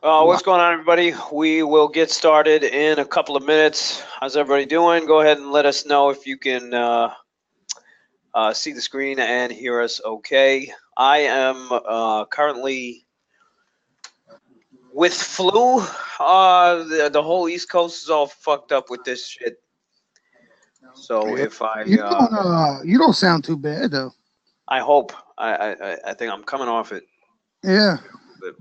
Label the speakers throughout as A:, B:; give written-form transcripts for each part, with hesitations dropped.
A: What's going on, everybody? We will get started in a couple of minutes. How's everybody doing? Go ahead and let us know if you can see the screen and hear us okay. I am currently with flu. The whole East Coast is all fucked up with this shit. So if I
B: you don't sound too bad though.
A: I hope. I think I'm coming off it.
B: Yeah.
A: But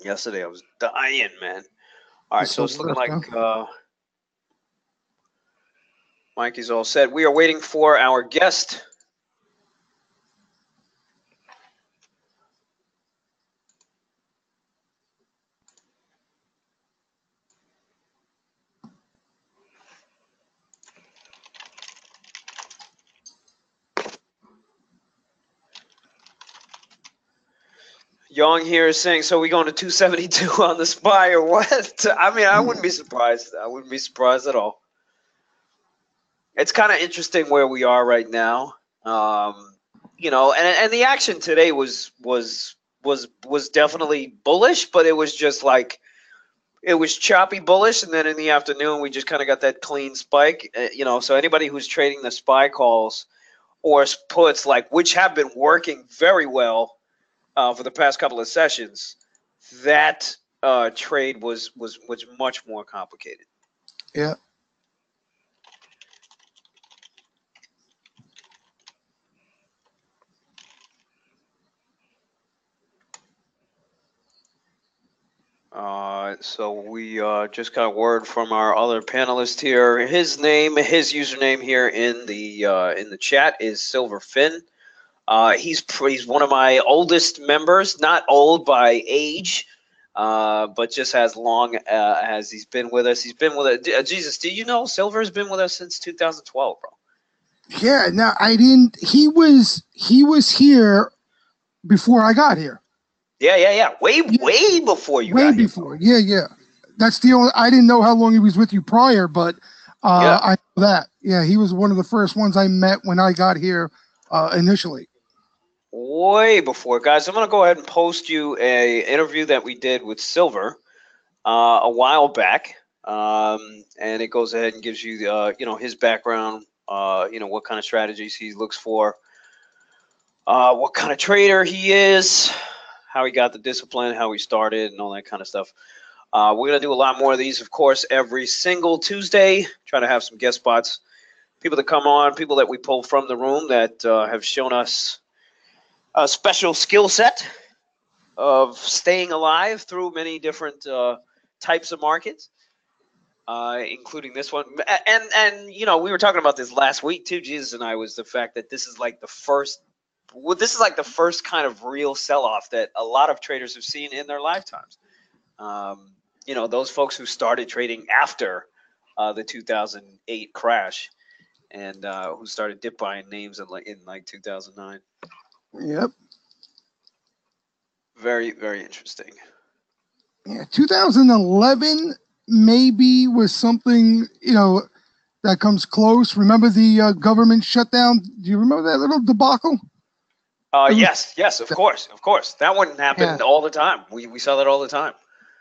A: yesterday I was dying, man. All right, so it's looking like Mikey's all set. We are waiting for our guest. Young here is saying, so we going to 272 on the SPY or what? I mean, I wouldn't be surprised. I wouldn't be surprised at all. It's kind of interesting where we are right now. You know, and the action today was definitely bullish, but it was just like it was choppy bullish, and then in the afternoon we just kind of got that clean spike. You know, so anybody who's trading the SPY calls or puts, like, which have been working very well for the past couple of sessions, that trade was much more complicated.
B: Yeah.
A: So we just got a word from our other panelist here. His username here in the chat is Silverfin. He's one of my oldest members, not old by age, but just as long as he's been with us. He's been with us. Jesus, did you know Silver's been with us since 2012, bro?
B: Yeah. No, I didn't. He was here before I got here.
A: Yeah. Way before you got here. Way
B: before. Yeah. That's the only. I didn't know how long he was with you prior, but I know that. Yeah, he was one of the first ones I met when I got here initially.
A: Way before, guys. I'm gonna go ahead and post you a interview that we did with Silver a while back, and it goes ahead and gives you the his background, what kind of strategies he looks for, what kind of trader he is, how he got the discipline, how he started, and all that kind of stuff. We're going to do a lot more of these, of course, every single Tuesday. Try to have some guest spots, people that come on, people that we pull from the room that have shown us a special skill set of staying alive through many different types of markets, including this one. And we were talking about this last week too, Jesus and I, was the fact that this is like the first kind of real sell-off that a lot of traders have seen in their lifetimes. Those folks who started trading after the 2008 crash and who started dip buying names in like 2009.
B: Yep.
A: Very, very interesting.
B: Yeah, 2011 maybe was something, that comes close. Remember the government shutdown? Do you remember that little debacle?
A: Yes, of course. That one happened all the time. We saw that all the time.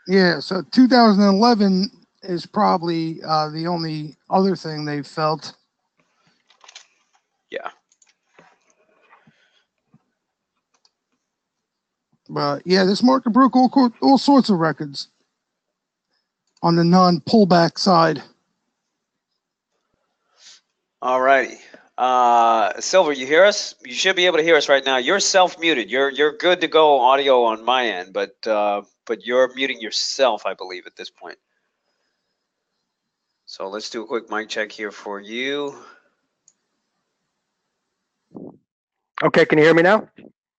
B: Yeah, so 2011 is probably the only other thing they felt.
A: Yeah.
B: But yeah, this market broke all sorts of records on the non-pullback side.
A: All righty. Silver, you hear us? You should be able to hear us right now. You're self-muted. You're good to go audio on my end, but you're muting yourself, I believe, at this point. So let's do a quick mic check here for you.
C: Okay, can you hear me now?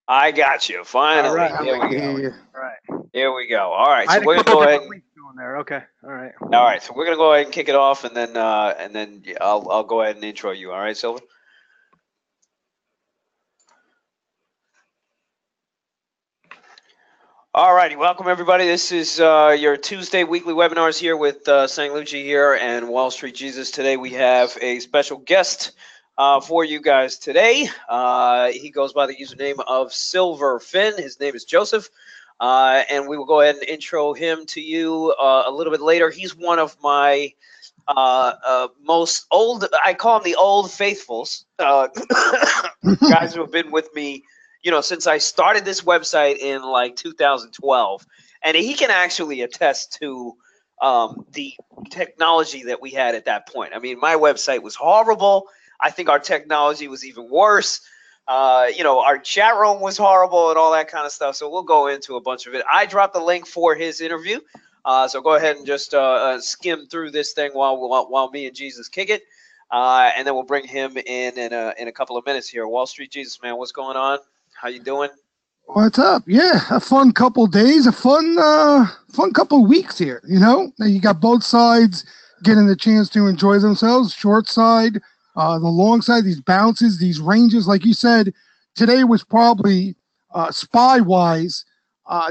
A: I got you. Finally.
C: All right.
A: Here we go.
C: Yeah. All right.
A: Here we go. All right.
C: So
A: we're gonna go ahead.
C: There. Okay. All right.
A: All right. So we're gonna go ahead and kick it off, and then I'll go ahead and intro you. All right, Silver. All righty, welcome everybody. This is your Tuesday weekly webinars here with Sang Lucci here and Wall Street Jesus. Today we have a special guest for you guys today. He goes by the username of Silverfin. His name is Joseph. And we will go ahead and intro him to you a little bit later. He's one of my most old, I call him the old faithfuls, guys who have been with me, since I started this website in like 2012. And he can actually attest to the technology that we had at that point. I mean, my website was horrible. I think our technology was even worse. Our chat room was horrible and all that kind of stuff. So we'll go into a bunch of it. I dropped the link for his interview. So go ahead and just skim through this thing while me and Jesus kick it. And then we'll bring him in a couple of minutes here. Wall Street Jesus, man, what's going on? How you doing?
B: What's up? Yeah, a fun couple days, a fun couple weeks here. You got both sides getting the chance to enjoy themselves. Short side, the long side, these bounces, these ranges. Like you said, today was probably SPY wise,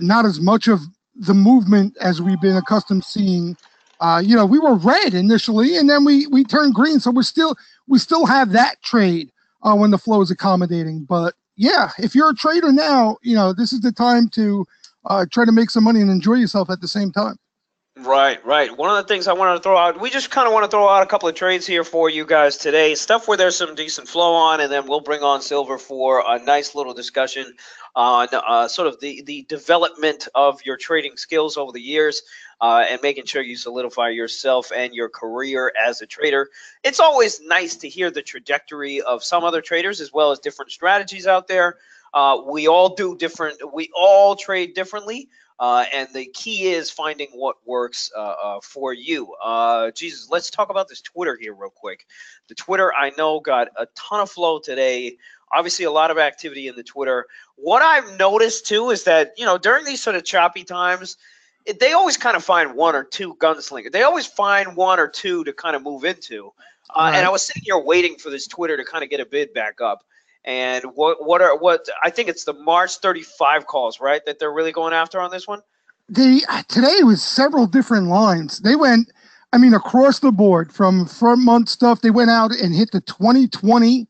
B: not as much of the movement as we've been accustomed seeing. We were red initially, and then we turned green. So we still have that trade when the flow is accommodating, but. Yeah, if you're a trader now, this is the time to try to make some money and enjoy yourself at the same time.
A: Right. One of the things I wanted to throw out, we just kind of want to throw out a couple of trades here for you guys today, stuff where there's some decent flow on, and then we'll bring on Silver for a nice little discussion on sort of the development of your trading skills over the years and making sure you solidify yourself and your career as a trader. It's always nice to hear the trajectory of some other traders as well as different strategies out there. We all trade differently. And the key is finding what works for you. Jesus, let's talk about this Twitter here real quick. The Twitter, I know, got a ton of flow today. Obviously, a lot of activity in the Twitter. What I've noticed, too, is that, during these sort of choppy times, they always kind of find one or two gunslingers. They always find one or two to kind of move into. Right. And I was sitting here waiting for this Twitter to kind of get a bid back up. And what I think it's the March 35 calls, right, that they're really going after on this one?
B: Today was several different lines. They went, across the board from front month stuff. They went out and hit the 2020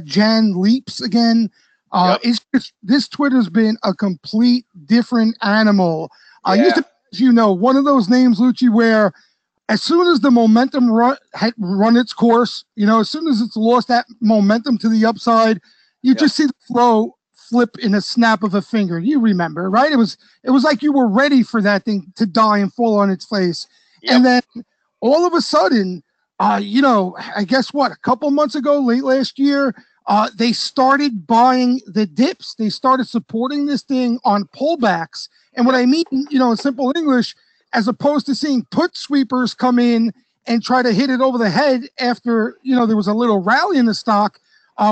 B: Jan leaps again.
A: Yep.
B: It's just, this Twitter's been a complete different animal.
A: Yeah.
B: Used to, as one of those names, Lucci, where as soon as the momentum had run its course, as soon as it's lost that momentum to the upside, you just see the flow flip in a snap of a finger. You remember, right? It was like you were ready for that thing to die and fall on its face. Yep. And then all of a sudden, I guess a couple months ago, late last year, they started buying the dips. They started supporting this thing on pullbacks. And what I mean, in simple English, as opposed to seeing put sweepers come in and try to hit it over the head after, there was a little rally in the stock,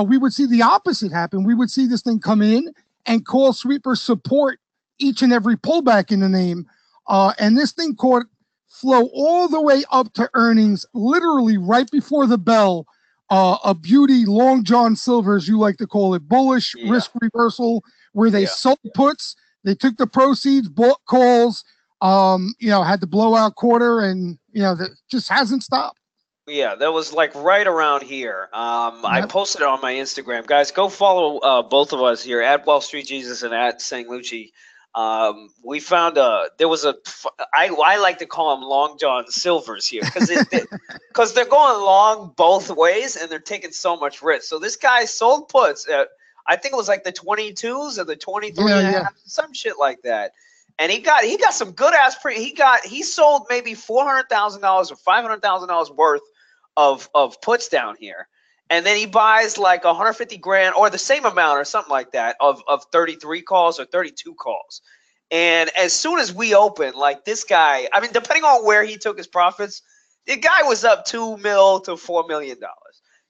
B: we would see the opposite happen. We would see this thing come in and call sweepers support each and every pullback in the name. And this thing caught flow all the way up to earnings, literally right before the bell. A beauty long John Silver, as you like to call it, bullish risk reversal, where they sold puts, they took the proceeds, bought calls, had the blowout quarter, and that just hasn't stopped.
A: Yeah, that was like right around here. I posted it on my Instagram. Guys, go follow both of us here at Wall Street Jesus and at Sang Lucci. We found I like to call them Long John Silvers here because they're going long both ways and they're taking so much risk. So this guy sold puts at, I think it was like the 22s or the 23 and a half, some shit like that. And he got some good ass he sold maybe $400,000 or $500,000 worth of puts down here. And then he buys like 150 grand or the same amount or something like that of 33 calls or 32 calls. And as soon as we open, like this guy, depending on where he took his profits, the guy was up $2 million to $4 million,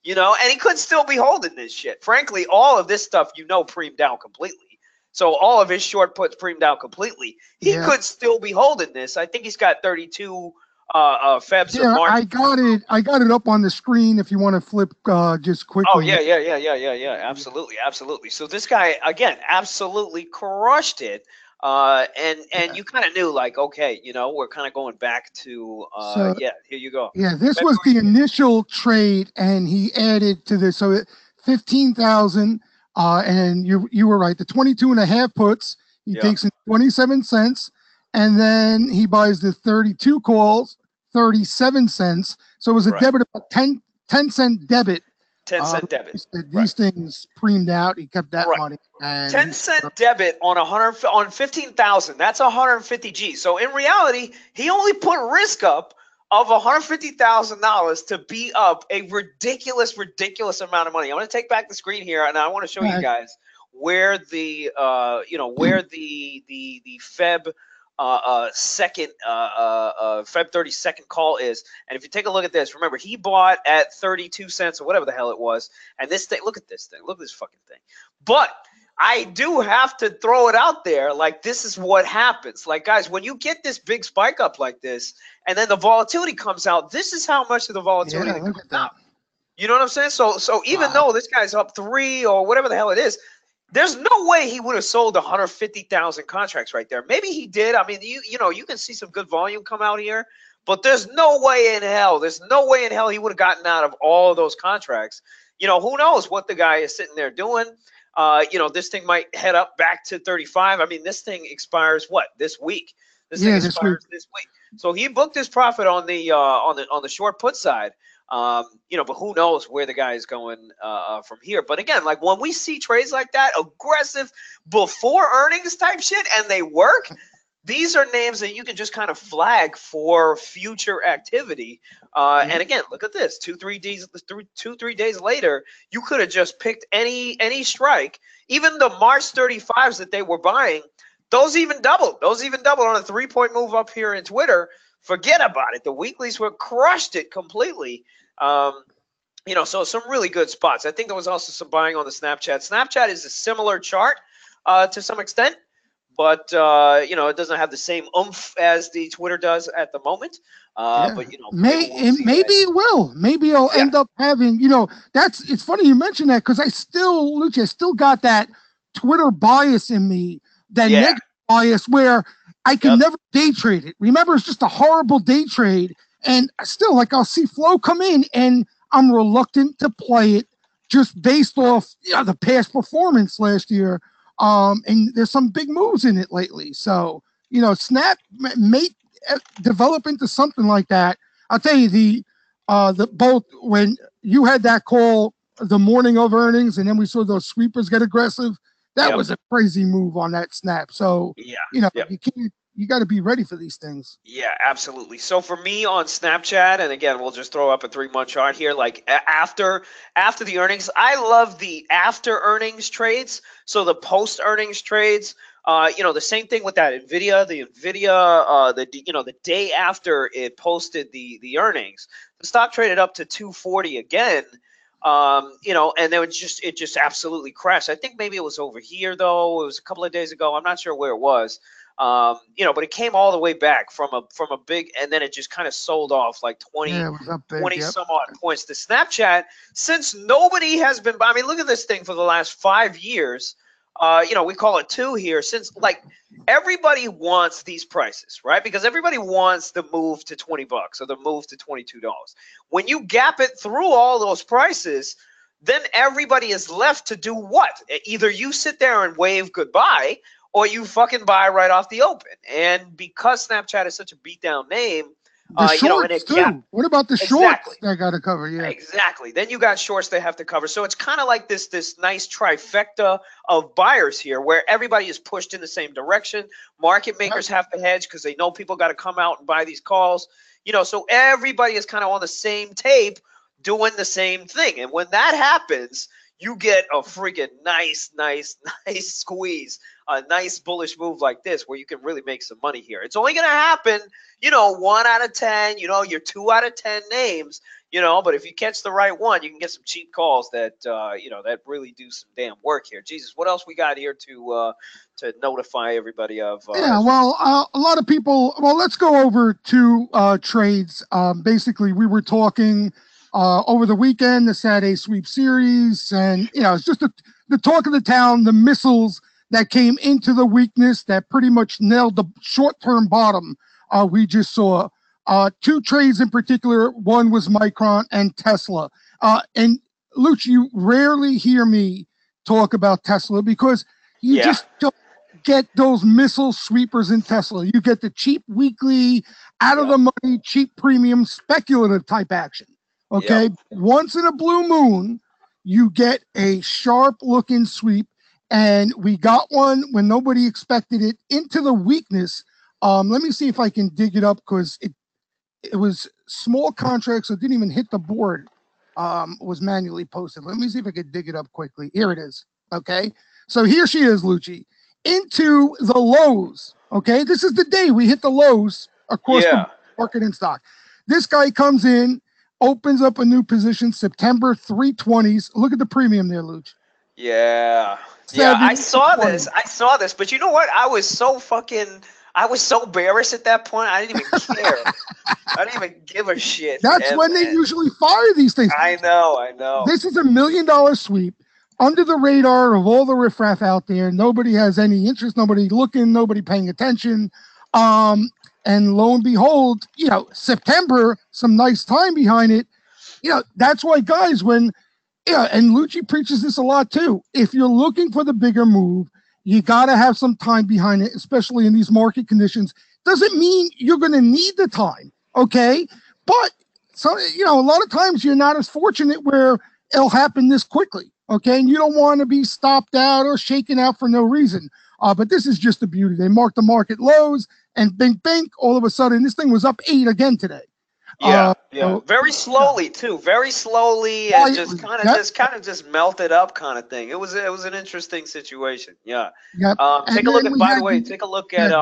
A: and he could still be holding this shit. Frankly, all of this stuff, premed down completely. So all of his short puts premed out completely. He could still be holding this. I think he's got 32 Febs of March.
B: I got it up on the screen if you want to flip just quickly.
A: Oh, yeah. Absolutely. So this guy, again, absolutely crushed it. And you kind of knew, like, okay, we're kind of going back to
B: So
A: yeah, here you go.
B: yeah, this was
A: February.
B: the initial trade, and he added to this. So 15,000, and you were right. The 22 and a half puts, he
A: Yeah.
B: takes in 27 cents, and then he buys the 32 calls, 37 cents. So it was a
A: Right.
B: debit of a 10 cent debit.
A: 10-cent debit. Right.
B: These things preemed out. He kept that
A: Right.
B: money, and
A: 10-cent debit on 100 on 15,000. That's 150 G. So in reality, he only put risk up of $150,000 to be up a ridiculous amount of money. I'm going to take back the screen here, and I want to show you guys where the where the Feb second Feb 32nd call is. And if you take a look at this, remember, he bought at 32 cents or whatever the hell it was. And this thing, look at this thing, look at this fucking thing. But I do have to throw it out there, like, this is what happens. Like, guys, when you get this big spike up like this, and then the volatility comes out, this is how much of the volatility that comes out. You know what I'm saying? So even though this guy's up 3 or whatever the hell it is, there's no way he would have sold 150,000 contracts right there. Maybe he did. I mean, you can see some good volume come out here, but there's no way in hell he would have gotten out of all of those contracts. Who knows what the guy is sitting there doing? This thing might head up back to 35. I mean, this thing expires this week? This thing expires this week. So he booked his profit on the short put side. But who knows where the guy is going from here. But again, like, when we see trades like that, aggressive before earnings type shit, and they work, these are names that you can just kind of flag for future activity. And again, look at this: 2-3 days later, you could have just picked any strike. Even the March 35s that they were buying, those even doubled on a 3-point move up here in Twitter. Forget about it. The weeklies were crushed it completely. So some really good spots. I think there was also some buying on the Snapchat. Snapchat is a similar chart to some extent, but it doesn't have the same oomph as the Twitter does at the moment. But maybe
B: it will. Maybe it'll end up having. It's funny you mentioned that, because I still got that Twitter bias in me, that negative bias where I can never day trade it. Remember, it's just a horrible day trade. And still, like, I'll see flow come in, and I'm reluctant to play it just based off the past performance last year. And there's some big moves in it lately. So, Snap may develop into something like that. I'll tell you, the both when you had that call the morning of earnings, and then we saw those sweepers get aggressive, that was a crazy move on that Snap. So, you got to be ready for these things.
A: Yeah, absolutely. So for me on Snapchat, and again, we'll just throw up a 3-month chart here, like after the earnings, I love the after earnings trades. So the post earnings trades, the same thing with that Nvidia, the day after it posted the earnings, the stock traded up to 240 again. And then it just absolutely crashed. I think maybe it was over here though. It was a couple of days ago. I'm not sure where it was. But it came all the way back from a big, and then it just kind of sold off like 20 some odd points. The Snapchat, since nobody has been, I mean, look at this thing for the last 5 years. We call it 2 here, since, like, everybody wants these prices, right? Because everybody wants the move to $20 or the move to $22. When you gap it through all those prices, then everybody is left to do what? Either you sit there and wave goodbye, or you fucking buy right off the open. And because Snapchat is such a beatdown name,
B: shorts too. What about the shorts that got to cover? Yeah,
A: exactly. Then you got shorts they have to cover. So it's kind of like this nice trifecta of buyers here, where everybody is pushed in the same direction. Market makers have to hedge because they know people got to come out and buy these calls. So everybody is kind of on the same tape doing the same thing. And when that happens, you get a freaking nice squeeze, a nice bullish move like this where you can really make some money here. It's only going to happen, 1 out of 10, your 2 out of 10 names, but if you catch the right one, you can get some cheap calls that, that really do some damn work here. Jesus, what else we got here to notify everybody of?
B: A lot of people, let's go over 2 trades. Basically, we were talking over the weekend, the Saturday sweep series, and it's just the talk of the town, the missiles that came into the weakness that pretty much nailed the short-term bottom we just saw. Two trades in particular. One was Micron and Tesla. And Lucci, you rarely hear me talk about Tesla because you just don't get those missile sweepers in Tesla. You get the cheap weekly, out of the money, cheap premium, speculative type action. Okay. Once in a blue moon, you get a sharp looking sweep. And we got one when nobody expected it into the weakness. Let me see if I can dig it up because it was small contracts, so it didn't even hit the board. Was manually posted. Let me see if I can dig it up quickly. Here it is. Okay. So here she is, Lucci, into the lows. Okay. This is the day we hit the lows across the market and stock. This guy comes in, opens up a new position, September 320s. Look at the premium there, Lucci.
A: Yeah. Yeah, I saw this, but you know what? I was so bearish at that point. I didn't even care. I didn't even give a shit.
B: That's when they usually fire these things.
A: I know.
B: This is $1 million sweep under the radar of all the riffraff out there. Nobody has any interest. Nobody looking. Nobody paying attention. And lo and behold, September, some nice time behind it. That's why, guys, and Lucci preaches this a lot too. If you're looking for the bigger move, you got to have some time behind it, especially in these market conditions. Doesn't mean you're going to need the time, okay? But a lot of times you're not as fortunate where it'll happen this quickly, okay? And you don't want to be stopped out or shaken out for no reason. But this is just the beauty. They marked the market lows, and bink, all of a sudden, this thing was up 8 again today.
A: Very slowly too. Very slowly, and just kind of melted up, kind of thing. It was an interesting situation. Yeah. Take a look at. By the way, take a look at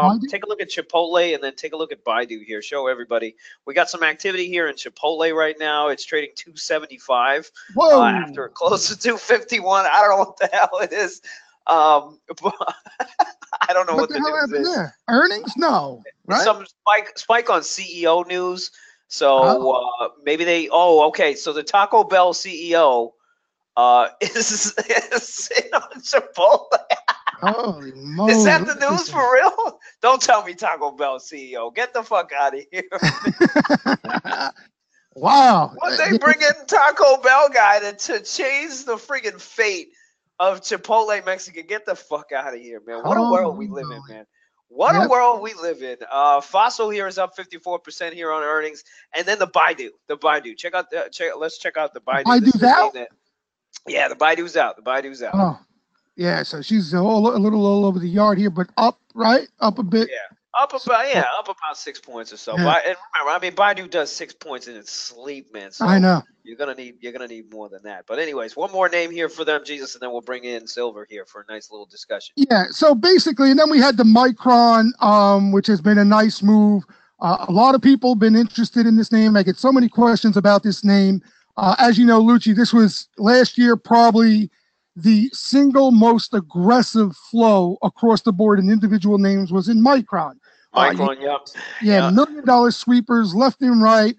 A: Chipotle, and then take a look at Baidu here. Show everybody we got some activity here in Chipotle right now. It's trading 275 after it closed to 251. I don't know what the hell it is. I don't know what the hell happened there.
B: Earnings? No, right?
A: Some spike on CEO news. So maybe they. Oh, okay. So the Taco Bell CEO is on Chipotle.
B: Holy moly!
A: Is that the news for real? Don't tell me Taco Bell CEO. Get the fuck out of here.
B: Wow!
A: What they bring in Taco Bell guy to change the friggin' fate of Chipotle Mexican? Get the fuck out of here, man. What a world we live in, man. What a world we live in. Fossil here is up 54% here on earnings, and then the Baidu. Let's check out the Baidu.
B: Baidu's out.
A: Yeah, the Baidu's out.
B: Oh, yeah. So she's a little all over the yard here, but up, right? Up a bit.
A: Yeah. Up about 6 points or so.
B: Yeah.
A: And remember, Baidu does 6 points in its sleep, man. So
B: I know.
A: You're gonna need more than that. But anyways, one more name here for them, Jesus, and then we'll bring in Silver here for a nice little discussion.
B: Yeah. So basically, and then we had the Micron, which has been a nice move. A lot of people have been interested in this name. I get so many questions about this name. As you know, Lucci, this was last year probably the single most aggressive flow across the board in individual names was in Micron.
A: Yeah,
B: $1 million sweepers left and right.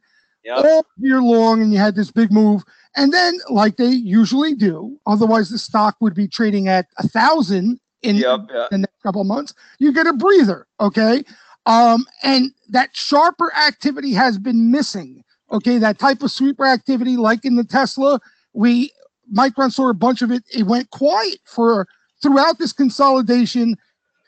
B: All year long, and you had this big move. And then, like they usually do, otherwise the stock would be trading at 1,000 in the next couple of months. You get a breather, okay? And that sharper activity has been missing, okay? That type of sweeper activity, like in the Tesla, Micron saw a bunch of it. It went quiet throughout this consolidation.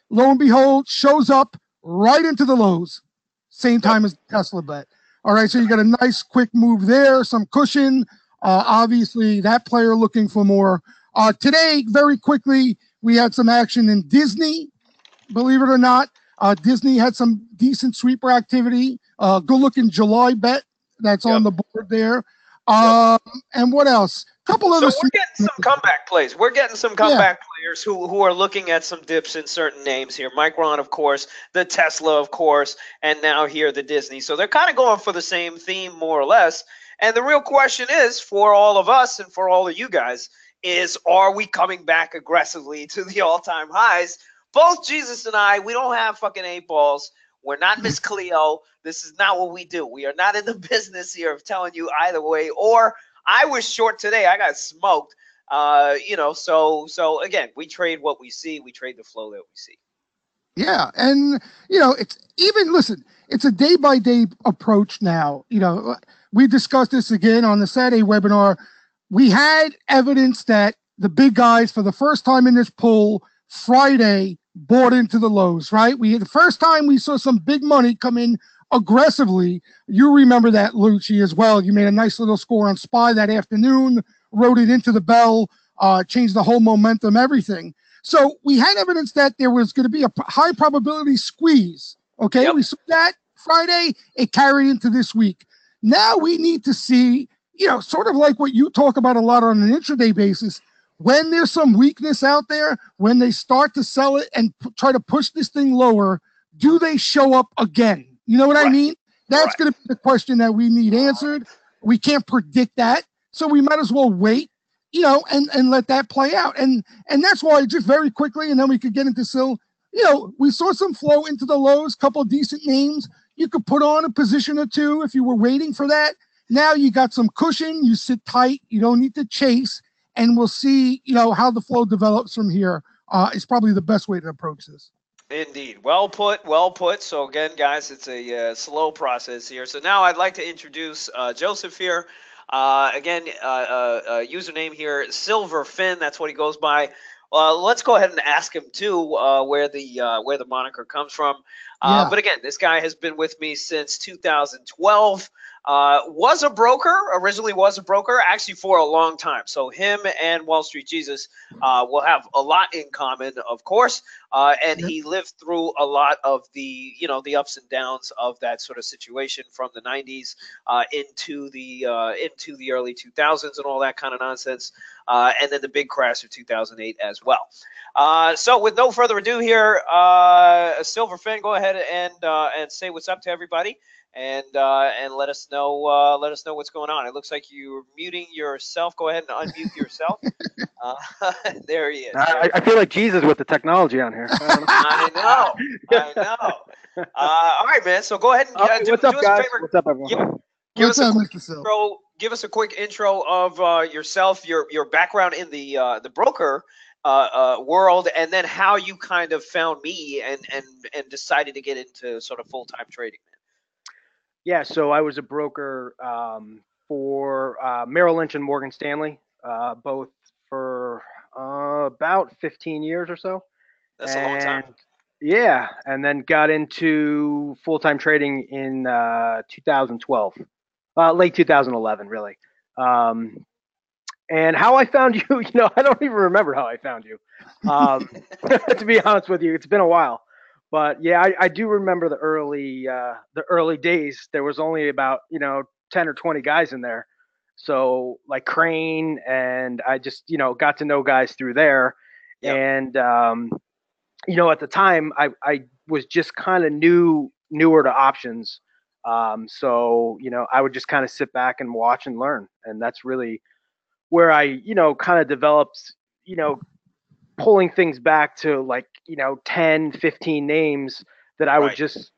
B: Lo and behold, shows up right into the lows, same time as Tesla bet. All right, so you got a nice quick move there, some cushion. Obviously, that player looking for more. Today, very quickly, we had some action in Disney. Believe it or not, Disney had some decent sweeper activity. Good-looking July bet that's on the board there. And what else? Couple other.
A: So we're getting some comeback plays. We're getting some comeback players who are looking at some dips in certain names here. Micron, of course, the Tesla, of course, and now here the Disney. So they're kind of going for the same theme, more or less. And the real question is, for all of us and for all of you guys, is are we coming back aggressively to the all-time highs? Both Jesus and I, we don't have fucking 8 balls. We're not Miss Cleo. This is not what we do. We are not in the business here of telling you either way. Or I was short today. I got smoked. You know, so again, we trade what we see. We trade the flow that we see.
B: Yeah, and it's even listen. It's a day by day approach now. We discussed this again on the Saturday webinar. We had evidence that the big guys, for the first time in this pool, Friday bought into the lows. Right? The first time we saw some big money come in aggressively. You remember that, Lucci, as well. You made a nice little score on SPY that afternoon, wrote it into the bell, changed the whole momentum, everything. So we had evidence that there was going to be a high probability squeeze. Okay,
A: Yep.
B: We saw that Friday. It carried into this week. Now we need to see, sort of like what you talk about a lot on an intraday basis. When there's some weakness out there, when they start to sell it and try to push this thing lower, do they show up again? You know what I mean? That's going to be the question that we need answered. We can't predict that, so we might as well wait, and let that play out. And that's why, just very quickly, and then we could get into we saw some flow into the lows, couple of decent names. You could put on a position or two if you were waiting for that. Now you got some cushion. You sit tight. You don't need to chase. And we'll see, how the flow develops from here. Is probably the best way to approach this.
A: Indeed. Well put, well put. So again, guys, it's a slow process here. So now I'd like to introduce Joseph here. Again, username here, Silverfin. That's what he goes by. Let's go ahead and ask him too where the moniker comes from. But again, this guy has been with me since 2012. Originally was a broker, actually for a long time. So him and Wall Street Jesus will have a lot in common, of course. And he lived through a lot of the ups and downs of that sort of situation from the 90s into the early 2000s and all that kind of nonsense. And then the big crash of 2008 as well. So with no further ado here, Silverfin, go ahead and say what's up to everybody. And let us know what's going on. It looks like you're muting yourself. Go ahead and unmute yourself. There he is.
C: I feel like Jesus with the technology on here.
A: I know. All right, man. So go ahead and
C: what's up, guys? What's up, everyone?
A: Give us a quick intro of yourself, your background in the broker world, and then how you kind of found me and decided to get into sort of full-time trading.
C: Yeah, so I was a broker for Merrill Lynch and Morgan Stanley, both for about 15 years or so.
A: That's a long time.
C: Yeah, and then got into full-time trading in 2012, late 2011, really. And how I found you, I don't even remember how I found you. To be honest with you, it's been a while. But yeah, I do remember the early days. There was only about 10 or 20 guys in there, so like Crane, and I just got to know guys through there. Yep. And at the time I was just kind of newer to options, so I would just kind of sit back and watch and learn, and that's really where I kind of developed pulling things back to 10, 15 names that I would just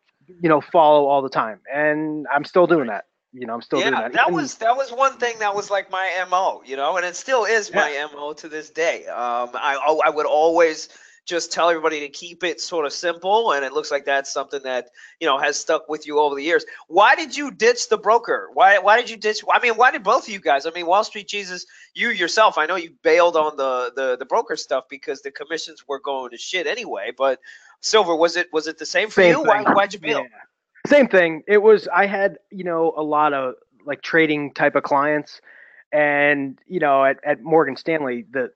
C: follow all the time, and I'm still doing that. I'm still doing that.
A: That was one thing that was like my MO, and it still is my MO to this day. I would always just tell everybody to keep it sort of simple, and it looks like that's something that has stuck with you over the years. Why did you ditch the broker? Why did you ditch? I mean, why did both of you guys? I mean, Wall Street Jesus, you yourself, I know you bailed on the broker stuff because the commissions were going to shit anyway. But Silver, was it the same for you? Why'd you bail?
C: Yeah. Same thing. It was. I had a lot of like trading type of clients, and at Morgan Stanley the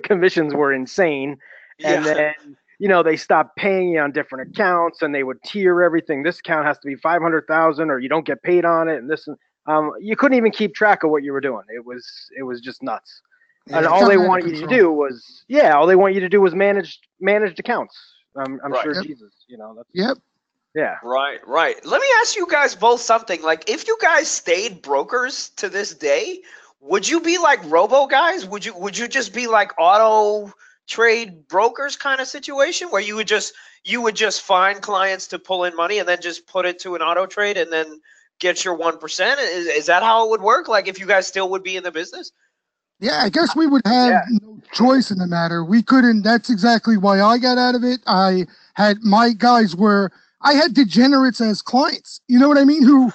C: commissions were insane. And then, they stopped paying you on different accounts, and they would tier everything. This account has to be 500,000, or you don't get paid on it. And this, you couldn't even keep track of what you were doing. It was just nuts. Yeah, and all they want you to do was managed accounts. I'm sure Jesus, that's.
B: Yep.
C: Yeah.
A: Right. Let me ask you guys both something. Like, if you guys stayed brokers to this day, would you be like robo guys? Would you just be like auto trade brokers kind of situation where you would just find clients to pull in money and then just put it to an auto trade and then get your 1%? Is that how it would work? Like, if you guys still would be in the business?
B: Yeah, I guess we would have
C: Yeah.
B: no choice in the matter. We couldn't. That's exactly why I got out of it. I had my guys were, I had degenerates as clients. You know what I mean? Who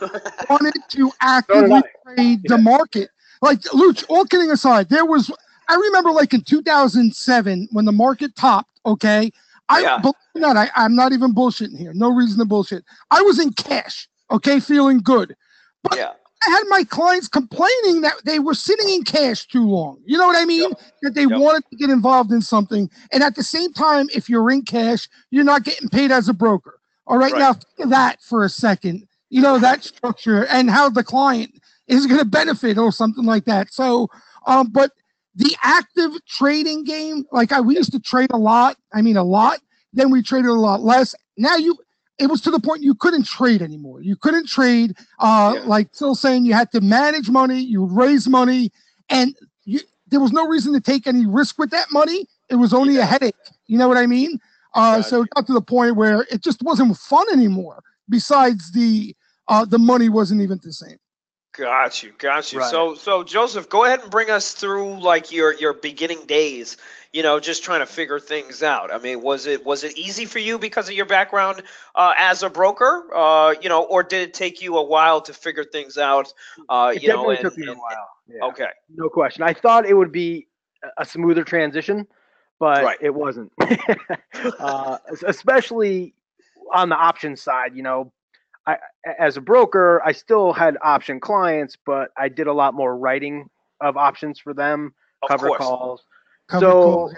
B: wanted to
C: So did I.
B: actively trade the
C: Yeah.
B: market. Like, Luch, all kidding aside, I remember like in 2007 when the market topped, okay?
A: Yeah.
B: Believe it or not, I'm not even bullshitting here. No reason to bullshit. I was in cash, okay, feeling good. But
A: Yeah.
B: I had my clients complaining that they were sitting in cash too long. You know what I mean?
A: Yep.
B: That they
A: Yep.
B: wanted to get involved in something. And at the same time, if you're in cash, you're not getting paid as a broker. All right.
A: Right.
B: Now, think of that for a second, that structure and how the client is going to benefit or something like that. So, but the active trading game, like we used to trade a lot. I mean, a lot. Then we traded a lot less. Now it was to the point you couldn't trade anymore. You couldn't trade.
A: Yeah.
B: Like still saying you had to manage money, you would raise money, and there was no reason to take any risk with that money. It was only a
A: Yeah.
B: headache. You know what I mean? So it got to the point where it just wasn't fun anymore. Besides the money wasn't even the same.
A: Got you.
C: Right.
A: So Joseph, go ahead and bring us through like your beginning days. Just trying to figure things out. I mean, was it easy for you because of your background as a broker? Or did it take you a while to figure things out?
C: It definitely took me a while. Yeah.
A: Okay.
C: No question. I thought it would be a smoother transition, but
A: Right.
C: it wasn't. Especially on the option side, I, as a broker, I still had option clients, but I did a lot more writing of options for them,
A: Of
C: cover
A: course.
C: calls.
B: Covered calls,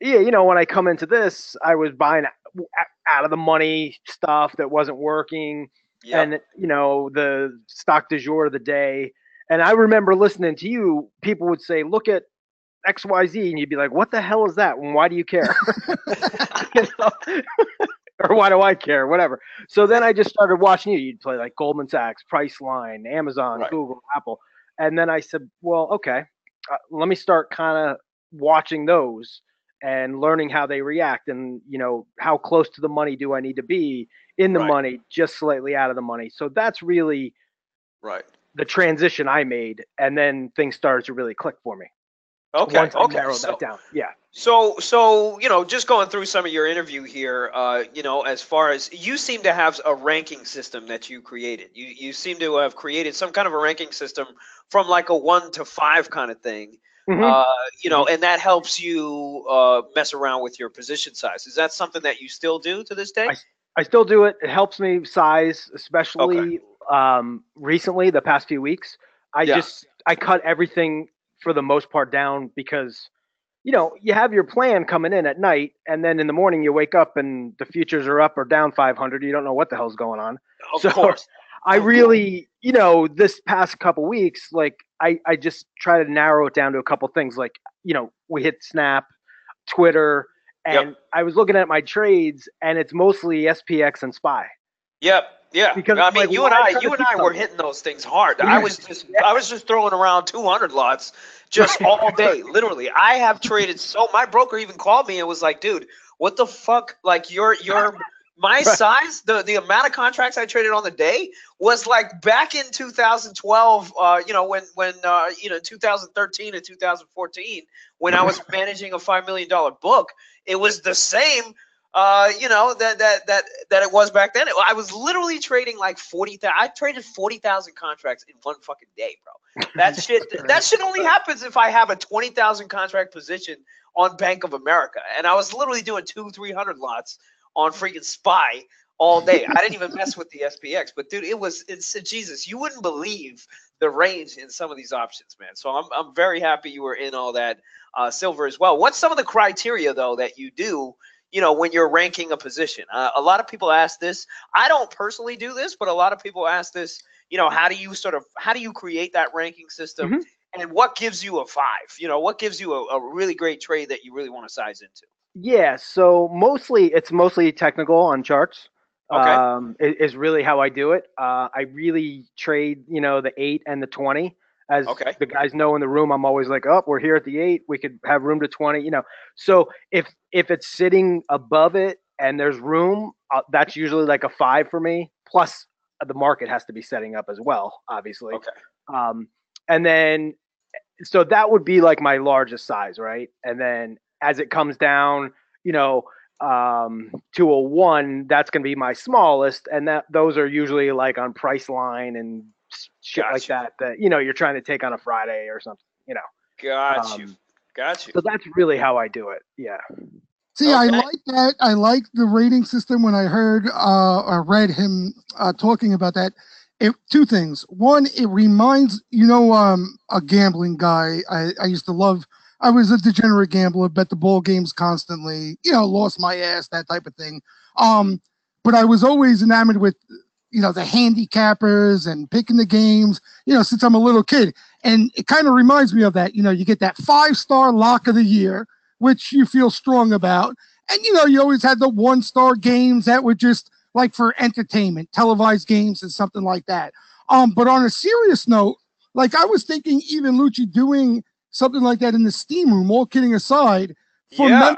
B: yeah.
C: Yeah, when I come into this, I was buying out of the money stuff that wasn't working,
A: Yep.
C: and the stock du jour of the day. And I remember listening to you. People would say, "Look at XYZ," and you'd be like, "What the hell is that? And why do you care?" You know? Or why do I care? Whatever. So then I just started watching you. You'd play like Goldman Sachs, Priceline, Amazon,
A: Right.
C: Google, Apple, and then I said, "Well, okay, let me start kind of watching those and learning how they react, and how close to the money do I need to be in the
A: Right.
C: money, just slightly out of the money." So that's really
A: Right.
C: the transition I made, and then things started to really click for me
A: Okay.
C: once I
A: Okay.
C: narrowed
A: So
C: that down. Yeah.
A: So, just going through some of your interview here, as far as you seem to have a ranking system that you created. You seem to have created some kind of a ranking system from like a 1 to 5 kind of thing.
C: Mm-hmm.
A: And that helps you mess around with your position size. Is that something that you still do to this day?
C: I still do it. It helps me size,
A: Okay.
C: especially recently, the past few weeks.
A: Yeah.
C: I cut everything for the most part down because you have your plan coming in at night, and then in the morning you wake up and the futures are up or down 500. You don't know what the hell's going on.
A: Of course.
C: I really, this past couple weeks, like I just try to narrow it down to a couple things. Like, we hit Snap, Twitter, and
A: Yep.
C: I was looking at my trades, and it's mostly SPX and SPY.
A: Yep. Yeah.
C: Because
A: I
C: I'm
A: mean,
C: like,
A: you and
C: why
A: I,
C: try to
A: you and
C: keep
A: I were
C: something?
A: hitting those things hard.
C: Yeah.
A: I was just throwing around 200 lots just all day, literally. I have traded my broker even called me and was like, "Dude, what the fuck? Like your my size, the amount of contracts I traded on the day was like back in 2012, when 2013 and 2014 when I was managing a $5 million book, it was the same." That it was back then. I was literally trading like 40,000. I traded 40,000 contracts in one fucking day, bro. That shit only happens if I have a 20,000 contract position on Bank of America, and I was literally doing 300 lots on freaking SPY all day. I didn't even mess with the SPX, but dude, it's Jesus. You wouldn't believe the range in some of these options, man. So I'm very happy you were in all that silver as well. What's some of the criteria though that you do? When you're ranking a position, a lot of people ask this. I don't personally do this, but a lot of people ask this. How do you create that ranking system, and what gives you a 5? What gives you a really great trade that you really want to size into?
C: Yeah, so it's mostly technical on charts.
A: Okay.
C: Is really how I do it. I really trade, the 8 and the 20. As
A: Okay.
C: the guys know in the room, I'm always like, "Oh, we're here at the 8. We could have room to 20." So if it's sitting above it and there's room, that's usually like a 5 for me. Plus, the market has to be setting up as well, obviously.
A: Okay.
C: And then So that would be like my largest size, right? And then as it comes down, to a 1, that's going to be my smallest, and those are usually like on Priceline and shit like
A: Gotcha.
C: that you're trying to take on a Friday or something.
A: Got you.
C: Um,
A: Got you.
C: so that's really how I do it. Yeah.
B: See, I
A: Okay.
B: like that. I like the rating system. When I heard or read him talking about that, two things. One, it reminds a gambling guy. I used to love. I was a degenerate gambler, bet the ball games constantly. Lost my ass, that type of thing. But I was always enamored with the handicappers and picking the games. Since I'm a little kid, and it kind of reminds me of that. You get that 5-star lock of the year, which you feel strong about. And, you always had the 1-star games that were just like for entertainment, televised games and something like that. But on a serious note, like I was thinking even Lucci doing something like that in the steam room, all kidding aside, for
A: Yeah.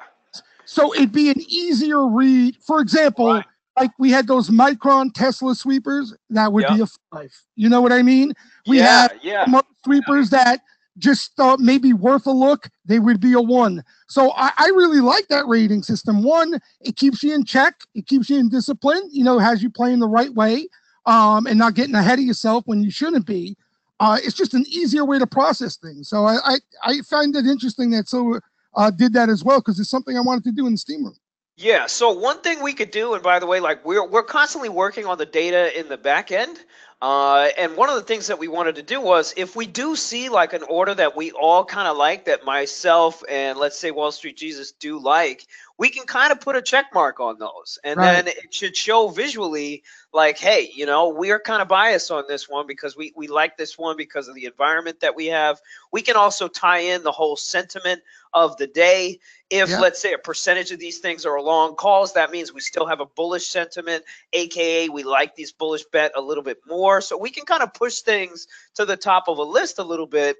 B: so it'd be an easier read. For example,
A: Right.
B: like we had those Micron Tesla sweepers, that would
A: Yep.
B: be a 5. You know what I mean? We
A: Yeah.
B: had
A: Yeah.
B: sweepers that just maybe worth a look, they would be a 1. So I really like that rating system. One, it keeps you in check, it keeps you in discipline, has you playing the right way, and not getting ahead of yourself when you shouldn't be. It's just an easier way to process things. So I find it interesting that did that as well, because it's something I wanted to do in the steam room.
A: Yeah, so one thing we could do, and by the way, like we're constantly working on the data in the back end. And one of the things that we wanted to do was if we do see like an order that we all kind of like, that myself and let's say Wall Street Jesus do like, we can kind of put a check mark on those. And
B: Right.
A: then it should show visually like, hey, we're kind of biased on this one because we like this one because of the environment that we have. We can also tie in the whole sentiment of the day. If
B: Yeah.
A: let's say a percentage of these things are long calls, that means we still have a bullish sentiment, aka we like these bullish bet a little bit more. So we can kind of push things to the top of a list a little bit.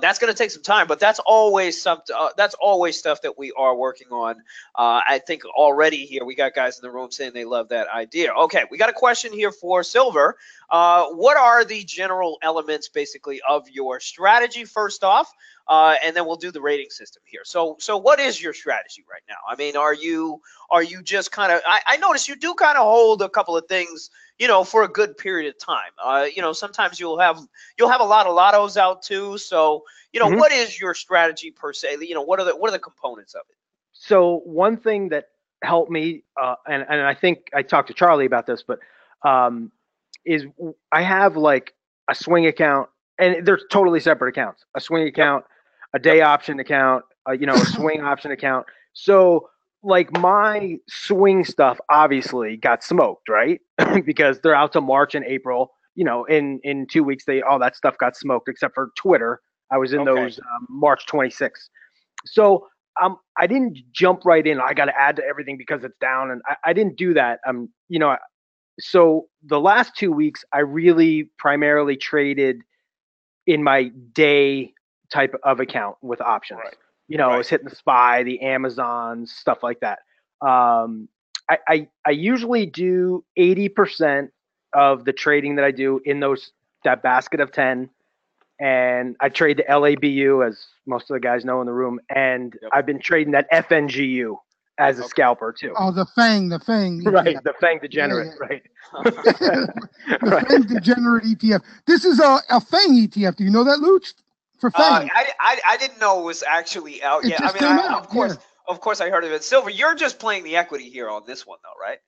A: That's going to take some time, but that's always something. That's always stuff that we are working on. I think already here we got guys in the room saying they love that idea. Okay, we got a question here for Silver. What are the general elements, basically, of your strategy? First off, and then we'll do the rating system here. So what is your strategy right now? I mean, are you just kind of? I notice you do kind of hold a couple of things, for a good period of time. Sometimes you'll have a lot of lottos out too. So
C: Mhm.
A: what is your strategy per se? What are the components of it?
C: So one thing that helped me, and I think I talked to Charlie about this, but is I have like a swing account, and they're totally separate accounts. A swing account, a day option account, a swing option account. So like my swing stuff obviously got smoked, right? Because they're out to March and April. In 2 weeks, all that stuff got smoked except for Twitter. I was in
A: Okay.
C: those March 26th. So I didn't jump right in. I got to add to everything because it's down, and I didn't do that. So the last 2 weeks, I really primarily traded in my day type of account with options.
A: Right.
C: I was hitting the SPY, the Amazons, stuff like that. I usually do 80% of the trading that I do in that basket of 10. And I trade the LABU, as most of the guys know in the room, and
A: Yep.
C: I've been trading that FNGU as a scalper too.
B: Oh, the Fang.
C: Right,
B: ETF.
C: the Fang degenerate,
B: Yeah.
C: right?
B: The Fang degenerate ETF. This is a Fang ETF. Do you know that, Luch? For Fang.
A: I didn't know it was actually out
B: It
A: yet.
B: just
A: I mean,
B: came out.
A: of course, I heard of it. Silver, you're just playing the equity here on this one, though, right?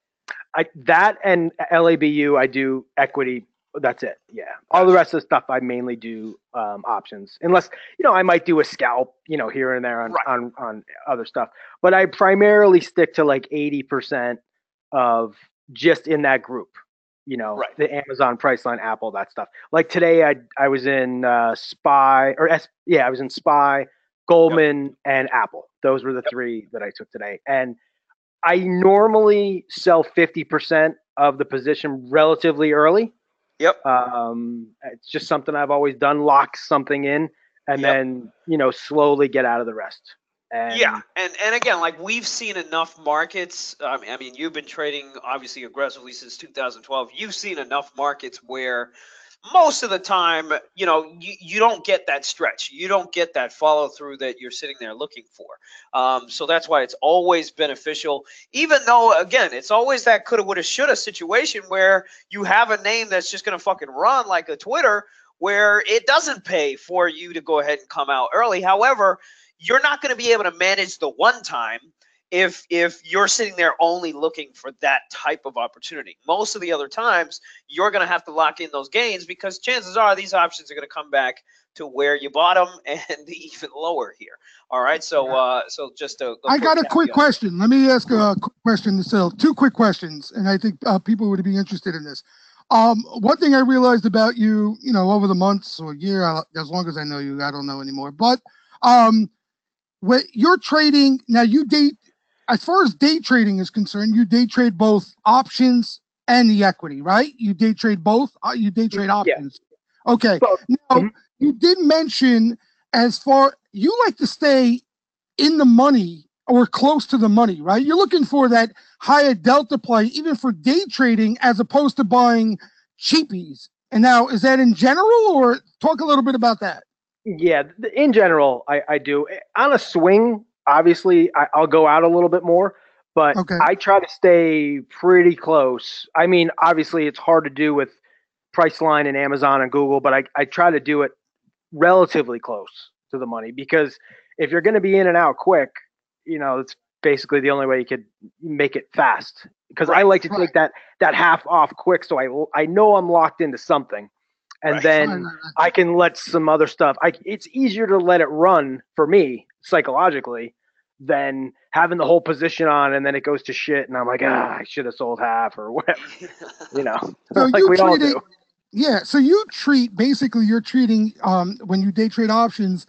C: That and LABU, I do equity. That's it. Yeah. All the rest of the stuff, I mainly do options, unless I might do a scalp, here and there on other stuff. But I primarily stick to like 80% of just in that group.
A: Right.
C: The Amazon, Priceline, Apple, that stuff. Like today, I was in SPY I was in SPY, Goldman, and Apple. Those were the 3 that I took today, and I normally sell 50% of the position relatively early.
A: Yep.
C: It's just something I've always done. Lock something in, and then slowly get out of the rest.
A: And again, like we've seen enough markets. I mean, you've been trading obviously aggressively since 2012. You've seen enough markets where most of the time, you don't get that stretch. You don't get that follow through that you're sitting there looking for. So that's why it's always beneficial, even though, again, it's always that coulda, woulda, shoulda situation where you have a name that's just going to fucking run like a Twitter, where it doesn't pay for you to go ahead and come out early. However, you're not going to be able to manage the one time if you're sitting there only looking for that type of opportunity. Most of the other times, you're going to have to lock in those gains, because chances are these options are going to come back to where you bought them and even lower here. All right, so just
B: I got a quick question. Let me ask a quick question. So 2 quick questions, and I think people would be interested in this. One thing I realized about you, over the months or year, as long as I know you, I don't know anymore. But when you're trading now, as far as day trading is concerned, you day trade both options and the equity, right? You day trade both. You day trade options. Yeah. Okay. Now you did mention you like to stay in the money or close to the money, right? You're looking for that higher delta play, even for day trading, as opposed to buying cheapies. And now, is that in general, or talk a little bit about that?
C: Yeah, in general, I do. On a swing, obviously, I'll go out a little bit more, but I try to stay pretty close. I mean, obviously, it's hard to do with Priceline and Amazon and Google, but I try to do it relatively close to the money, because if you're going to be in and out quick, it's basically the only way you could make it fast. Because I like to take that half off quick, so I know I'm locked into something. And then I can let some other stuff. It's easier to let it run for me psychologically than having the whole position on, and then it goes to shit, and I'm like, I should have sold half or whatever,
B: So
C: like we all do.
B: Yeah. So you're treating when you day trade options,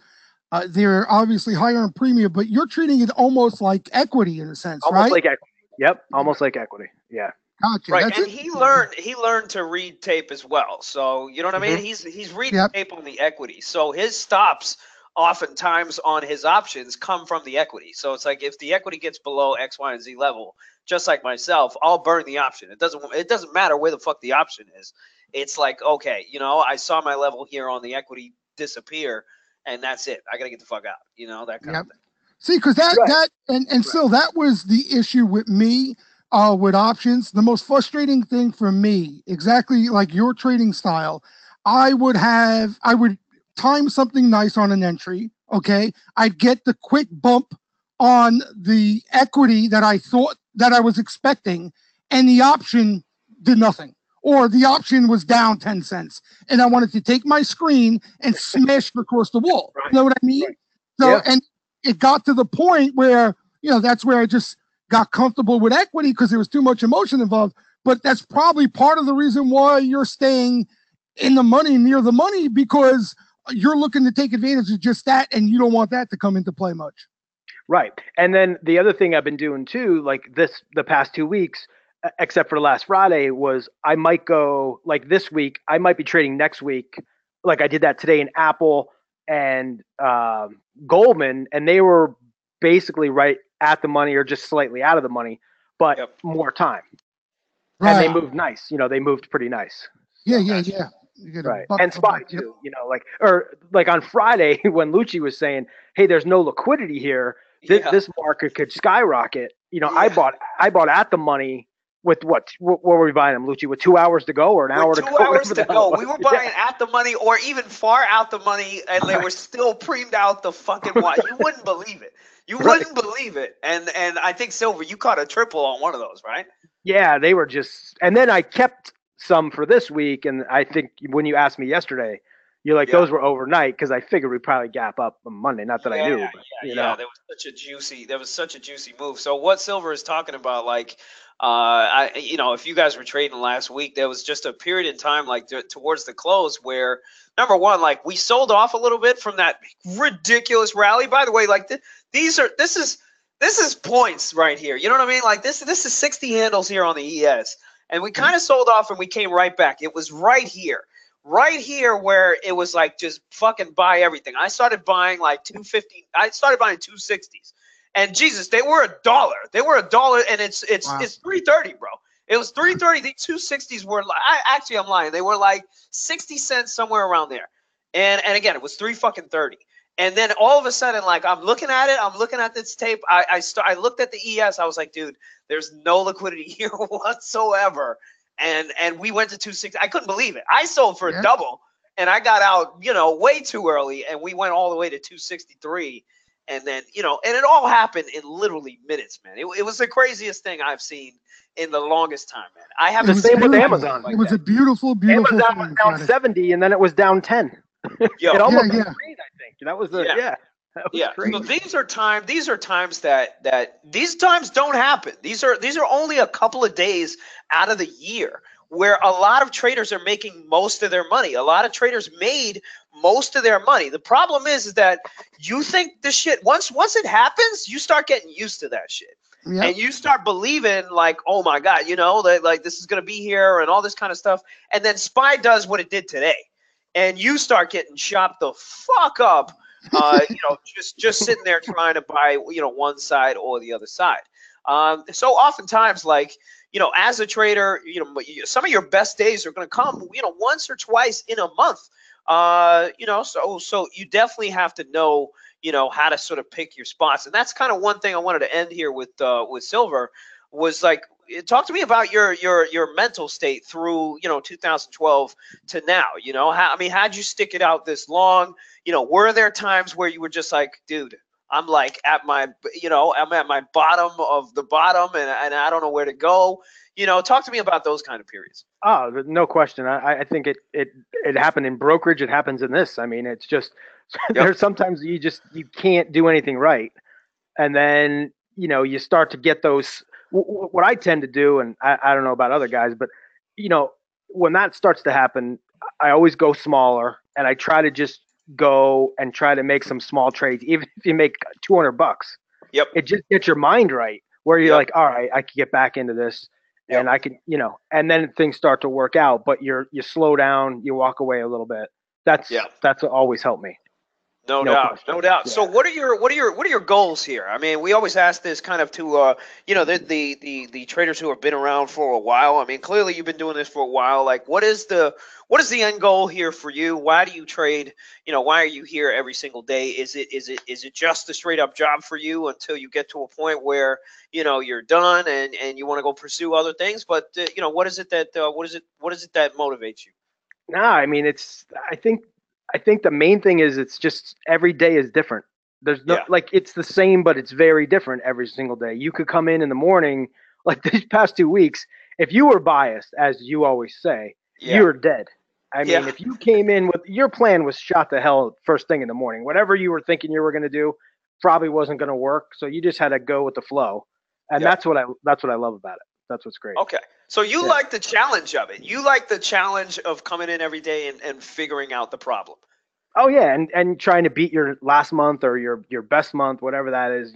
B: they're obviously higher in premium, but you're treating it almost like equity in a sense,
C: almost
B: right?
C: Like equity. Yep, almost like equity. Yeah.
B: Gotcha.
A: Right, and he learned to read tape as well. So you know what I mean? He's reading tape on the equity. So his stops oftentimes on his options come from the equity. So it's like, if the equity gets below X, Y, and Z level, just like myself, I'll burn the option. It doesn't matter where the fuck the option is. It's like, okay, I saw my level here on the equity disappear, and that's it. I gotta get the fuck out. That kind of thing.
B: See, because still, that was the issue with me. With options, the most frustrating thing for me, exactly like your trading style, I would time something nice on an entry. Okay. I'd get the quick bump on the equity that I thought that I was expecting, and the option did nothing, or the option was down 10 cents, and I wanted to take my screen and smash it across the wall. You know what I mean? So, and it got to the point where, that's where I just got comfortable with equity, because there was too much emotion involved. But that's probably part of the reason why you're staying in the money, near the money, because you're looking to take advantage of just that, and you don't want that to come into play much.
C: Right. And then the other thing I've been doing too, like the past 2 weeks, except for last Friday, was I might go, like this week, I might be trading next week. Like I did that today in Apple and Goldman, and they were basically right at the money or just slightly out of the money, but more time. Right. And they moved nice. They moved pretty nice.
B: Yeah.
C: Right. And SPY too, like on Friday when Lucci was saying, hey, there's no liquidity here. This market could skyrocket. I bought at the money with what were we buying them, Lucci? With 2 hours to go or an hour to go?
A: 2 hours to go. We were buying at the money or even far out the money, and they were still premed out the fucking wide. You wouldn't believe it. You wouldn't believe it. And I think, Silver, you caught a triple on one of those, right?
C: Yeah, they were just – and then I kept some for this week, and I think when you asked me yesterday, you're like, those were overnight, because I figured we'd probably gap up on Monday. Not that I knew. But,
A: there was such a juicy move. So what Silver is talking about, like – if you guys were trading last week, there was just a period in time, like towards the close, where number one, like we sold off a little bit from that ridiculous rally. By the way, like this is points right here. You know what I mean? Like this is 60 handles here on the ES, and we kind of sold off and we came right back. It was right here where it was like, just fucking buy everything. I started buying like 250. I started buying 260s. And Jesus, they were $1. They were $1, and it's $3.30, bro. It was 330. The 260s were I'm lying. They were like 60 cents somewhere around there. And again, it was 3 fucking 30. And then all of a sudden, like I'm looking at it, I'm looking at this tape. I looked at the ES. I was like, dude, there's no liquidity here whatsoever. And we went to 260. I couldn't believe it. I sold for a double, and I got out, way too early, and we went all the way to 263. And then, and it all happened in literally minutes, man. It was the craziest thing I've seen in the longest time, man. I have
C: the same with Amazon.
B: It was a beautiful, beautiful.
C: Amazon was down 70, and then it was down 10. It almost agreed, I think. That was crazy.
A: So these are times that these times don't happen. These are only a couple of days out of the year where a lot of traders are making most of their money. A lot of traders made most of their money. The problem is that you think the shit once it happens, you start getting used to that shit. Yep. And you start believing like, oh my God, that like this is gonna be here and all this kind of stuff. And then SPY does what it did today. And you start getting chopped the fuck up, just sitting there trying to buy, one side or the other side. So oftentimes, like, as a trader, some of your best days are going to come, once or twice in a month. So you definitely have to know, how to sort of pick your spots. And that's kind of one thing I wanted to end here with Silver was like, talk to me about your mental state through 2012 to now. How'd you stick it out this long? Were there times where you were just like, dude, I'm like at my bottom of the bottom and I don't know where to go. Talk to me about those kind of periods.
C: Oh, no question. I think it happened in brokerage. It happens in this. I mean, it's just there's sometimes you can't do anything right, and then you start to get those. What I tend to do, and I don't know about other guys, but when that starts to happen, I always go smaller, and I try to just go and try to make some small trades, even if you make $200.
A: Yep.
C: It just gets your mind right, where you're like, all right, I can get back into this, and I can, and then things start to work out. But you slow down, you walk away a little bit. That's always helped me.
A: No doubt. Yeah. So what are your goals here? I mean, we always ask this kind of to the traders who have been around for a while. I mean, clearly you've been doing this for a while. Like, what is the end goal here for you? Why do you trade? Why are you here every single day? Is it just a straight up job for you until you get to a point where you're done and you want to go pursue other things? But what is it that motivates you?
C: Nah, I mean, I think the main thing is it's just every day is different. There's no like it's the same, but it's very different every single day. You could come in the morning, like these past 2 weeks, if you were biased, as you always say, you're dead. I mean, if you came in with your plan was shot to hell first thing in the morning, whatever you were thinking you were going to do probably wasn't going to work. So you just had to go with the flow. And that's what I love about it. That's what's great.
A: Okay. So you like the challenge of it. You like the challenge of coming in every day and figuring out the problem.
C: Oh yeah, and trying to beat your last month or your best month, whatever that is,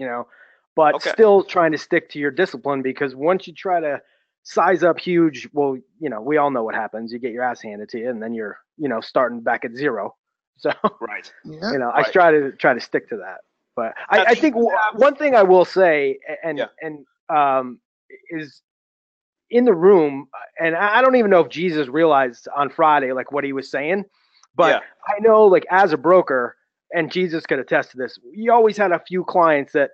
C: but still trying to stick to your discipline, because once you try to size up huge, well, we all know what happens. You get your ass handed to you, and then you're, starting back at zero. So
A: right.
C: I try to stick to that. But I think one thing I will say, is in the room, and I don't even know if Jesus realized on Friday like what he was saying, but I know, like, as a broker, and Jesus could attest to this, you always had a few clients that,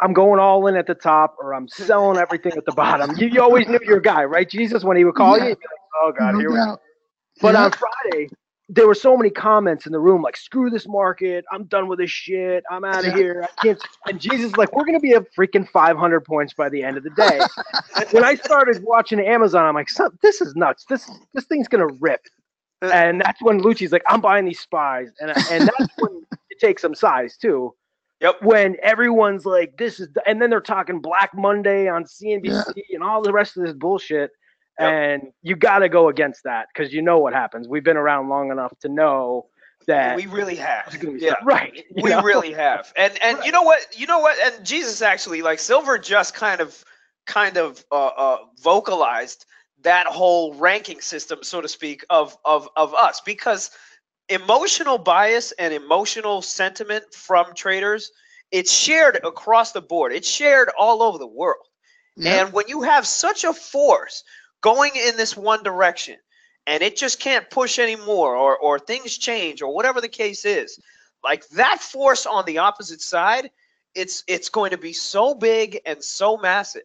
C: I'm going all in at the top, or I'm selling everything at the bottom. You always knew your guy, right, Jesus? When he would call you, you'd be like, oh God, here we go. But on Friday, there were so many comments in the room like, screw this market, I'm done with this shit, I'm out of here, I can't. And Jesus is like, we're going to be at freaking 500 points by the end of the day. When I started watching Amazon, I'm like, this is nuts. This thing's going to rip. And that's when Lucci's like, I'm buying these SPYs. And that's when it takes some size too.
A: Yep.
C: When everyone's like, and then they're talking Black Monday on CNBC and all the rest of this bullshit. Yep. And you got to go against that, because you know what happens. We've been around long enough to know that
A: we really have.
C: Right.
A: We really have. And you know what? And Jesus actually, like, Silver just kind of vocalized that whole ranking system, so to speak, of us, because emotional bias and emotional sentiment from traders, it's shared across the board. It's shared all over the world.
B: Yep.
A: And when you have such a force going in this one direction and it just can't push anymore, or things change, or whatever the case is, like that force on the opposite side, it's going to be so big and so massive.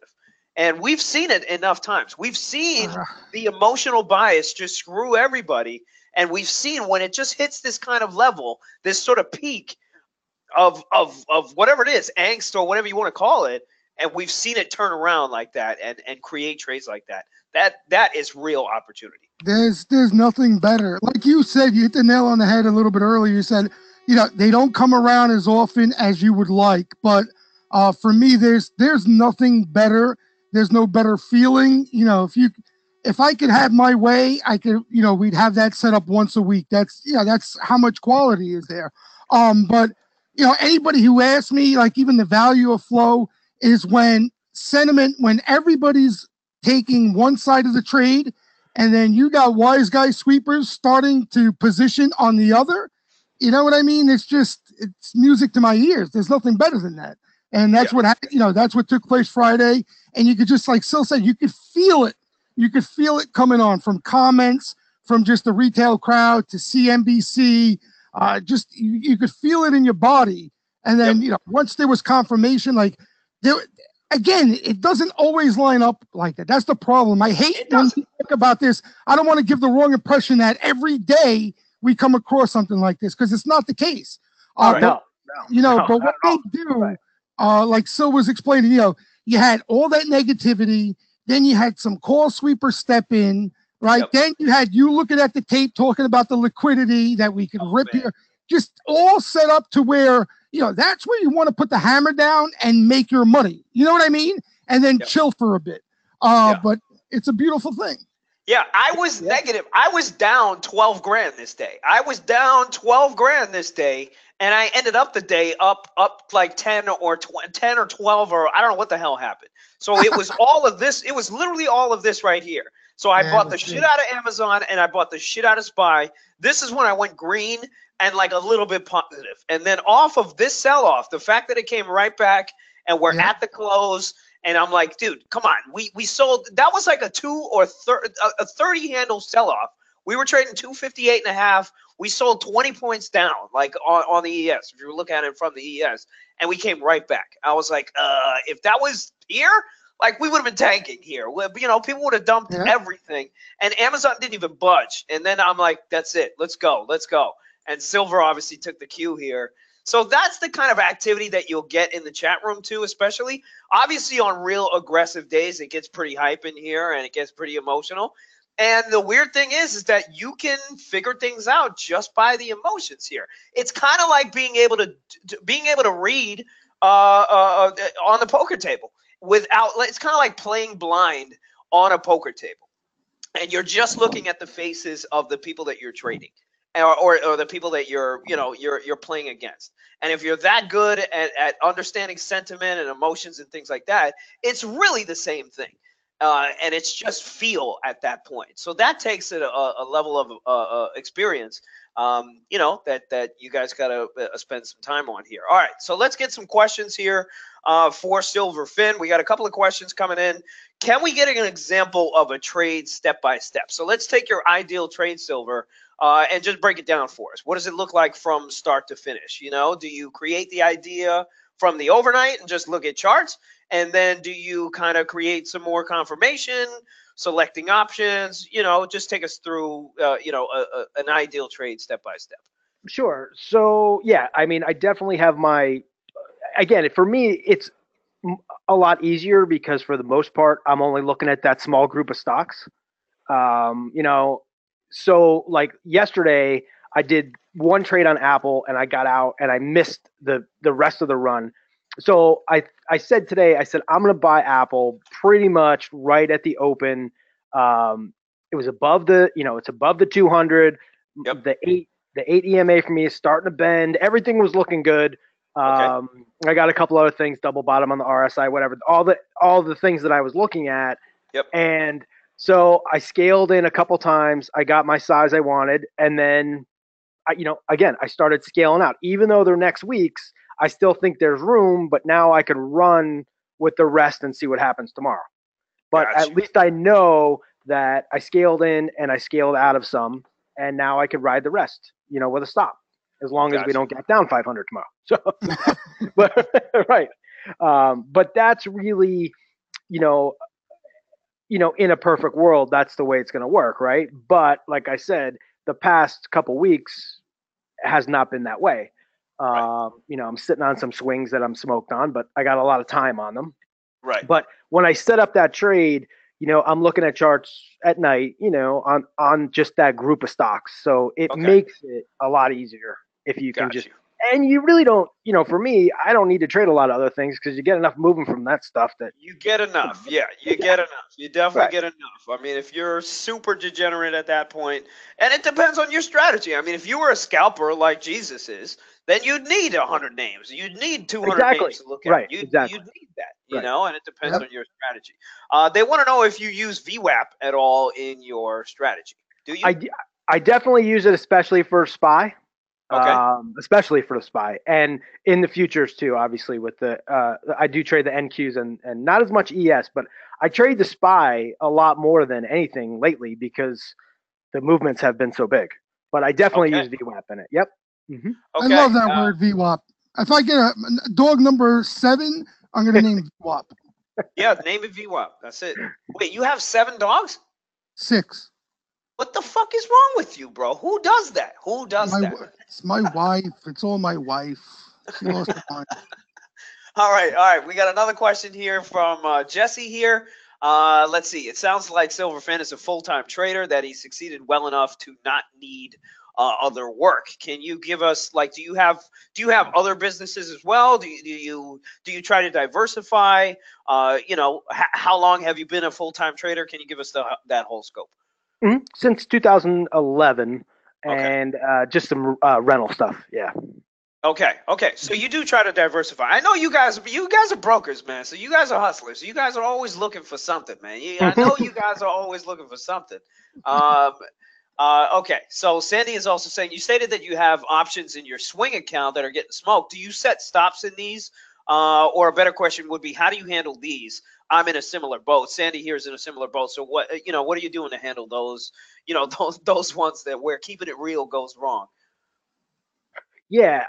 A: And we've seen it enough times. We've seen the emotional bias just screw everybody. And we've seen when it just hits this kind of level, this sort of peak of whatever it is, angst or whatever you want to call it, and we've seen it turn around like that and create trades like that. That is real opportunity.
B: There's nothing better. Like you said, you hit the nail on the head a little bit earlier. You said, they don't come around as often as you would like, but for me, there's nothing better. There's no better feeling. If I could have my way, I could, we'd have that set up once a week. That's how much quality is there. But anybody who asks me, like, even the value of flow is when everybody's taking one side of the trade, and then you got wise guy sweepers starting to position on the other. You know what I mean? It's music to my ears. There's nothing better than that. And that's that's what took place Friday. And you could just, like Sil said, you could feel it. You could feel it coming on from comments, from just the retail crowd to CNBC. You could feel it in your body. And then, once there was confirmation, again, it doesn't always line up like that. That's the problem. I hate when we talk about this. I don't want to give the wrong impression that every day we come across something like this, because it's not the case. But what they do, like Sil was explaining, you had all that negativity, then you had some call sweeper step in, right? Yep. Then you looking at the tape talking about the liquidity that we could rip here, just all set up to where, that's where you want to put the hammer down and make your money. You know what I mean? And then chill for a bit. But it's a beautiful thing.
A: Yeah, I was negative. I was down 12 grand this day. And I ended up the day up like 10 or 12, or I don't know what the hell happened. So it was all of this. It was literally all of this right here. So I bought the shit out of Amazon, and I bought the shit out of SPY. This is when I went green and like a little bit positive. And then off of this sell-off, the fact that it came right back and we're at the close, and I'm like, dude, come on. We sold. That was like a 30 handle sell-off. We were trading 258.5. We sold 20 points down, like on the ES, if you look at it from the ES, and we came right back. I was like, if that was here, like, we would have been tanking here. People would have dumped everything, and Amazon didn't even budge. And then I'm like, that's it. Let's go. And Silver obviously took the cue here. So that's the kind of activity that you'll get in the chat room too, especially. Obviously, on real aggressive days, it gets pretty hype in here, and it gets pretty emotional. And the weird thing is that you can figure things out just by the emotions here. It's kind of like being able to read on the poker table without. It's kind of like playing blind on a poker table, and you're just looking at the faces of the people that you're trading, or the people that you're playing against. And if you're that good at understanding sentiment and emotions and things like that, it's really the same thing. And it's just feel at that point. So that takes it a level of experience, that you guys got to spend some time on here. All right, so let's get some questions here for Silverfin. We got a couple of questions coming in. Can we get an example of a trade step by step? So let's take your ideal trade, Silver, and just break it down for us. What does it look like from start to finish? Do you create the idea from the overnight and just look at charts? And then do you kind of create some more confirmation, selecting options? Just take us through, an ideal trade step by step.
C: Sure. So, yeah, I mean, I definitely have again, for me, it's a lot easier because for the most part, I'm only looking at that small group of stocks. So like yesterday, I did one trade on Apple and I got out and I missed the rest of the run. So I said today, I'm going to buy Apple pretty much right at the open. It was above it's above the 200. Yep. The 8 EMA for me is starting to bend. Everything was looking good. I got a couple other things, double bottom on the RSI, whatever, all the things that I was looking at.
A: Yep.
C: And so I scaled in a couple times. I got my size I wanted. And then, I started scaling out. Even though they're next weeks, I still think there's room, but now I can run with the rest and see what happens tomorrow. But
A: Gotcha.
C: at least I know that I scaled in and I scaled out of some, and now I could ride the rest, with a stop, as long as we don't get down 500 tomorrow. So, but right. But that's really, in a perfect world, that's the way it's going to work, right? But like I said, the past couple weeks has not been that way.
A: Right.
C: I'm sitting on some swings that I'm smoked on, but I got a lot of time on them.
A: Right.
C: But when I set up that trade, I'm looking at charts at night, on just that group of stocks. So it makes it a lot easier if you can just. And you really don't, for me, I don't need to trade a lot of other things because you get enough moving from that stuff that
A: you get enough. Yeah, you get enough. You definitely get enough. I mean, if you're super degenerate at that point, and it depends on your strategy. I mean, if you were a scalper like Jesus is, then you'd need 100 names. You'd need 200 names to look at.
C: Right.
A: You'd need that, and it depends on your strategy. They want to know if you use VWAP at all in your strategy. Do you?
C: I definitely use it, especially for SPY.
A: Okay.
C: Especially for the SPY and in the futures too, obviously with the, I do trade the NQs and not as much ES, but I trade the SPY a lot more than anything lately because the movements have been so big, but I definitely use VWAP in it. Yep.
A: Okay.
B: I love that word VWAP. If I get a dog number 7, I'm going to name VWAP.
A: Yeah. Name it VWAP. That's it. Wait, you have 7 dogs?
B: 6.
A: What the fuck is wrong with you, bro? Who does that? Who does that?
B: It's my wife. It's all my wife. She lost her mind.
A: All right. We got another question here from Jesse here. Let's see. It sounds like Silverfin is a full-time trader, that he succeeded well enough to not need other work. Can you give us, like, do you have other businesses as well? Do you try to diversify? How long have you been a full-time trader? Can you give us that whole scope?
C: Mm-hmm. Since 2011, and just some rental stuff. Yeah.
A: Okay. So you do try to diversify. I know you guys are brokers, man. So you guys are hustlers. So you guys are always looking for something, man. I know you guys are always looking for something. Okay. So Sandy is also saying, you stated that you have options in your swing account that are getting smoked. Do you set stops in these? Or a better question would be, how do you handle these? I'm in a similar boat. Sandy here is in a similar boat. So what are you doing to handle those, those ones that where keeping it real goes wrong?
C: Yeah,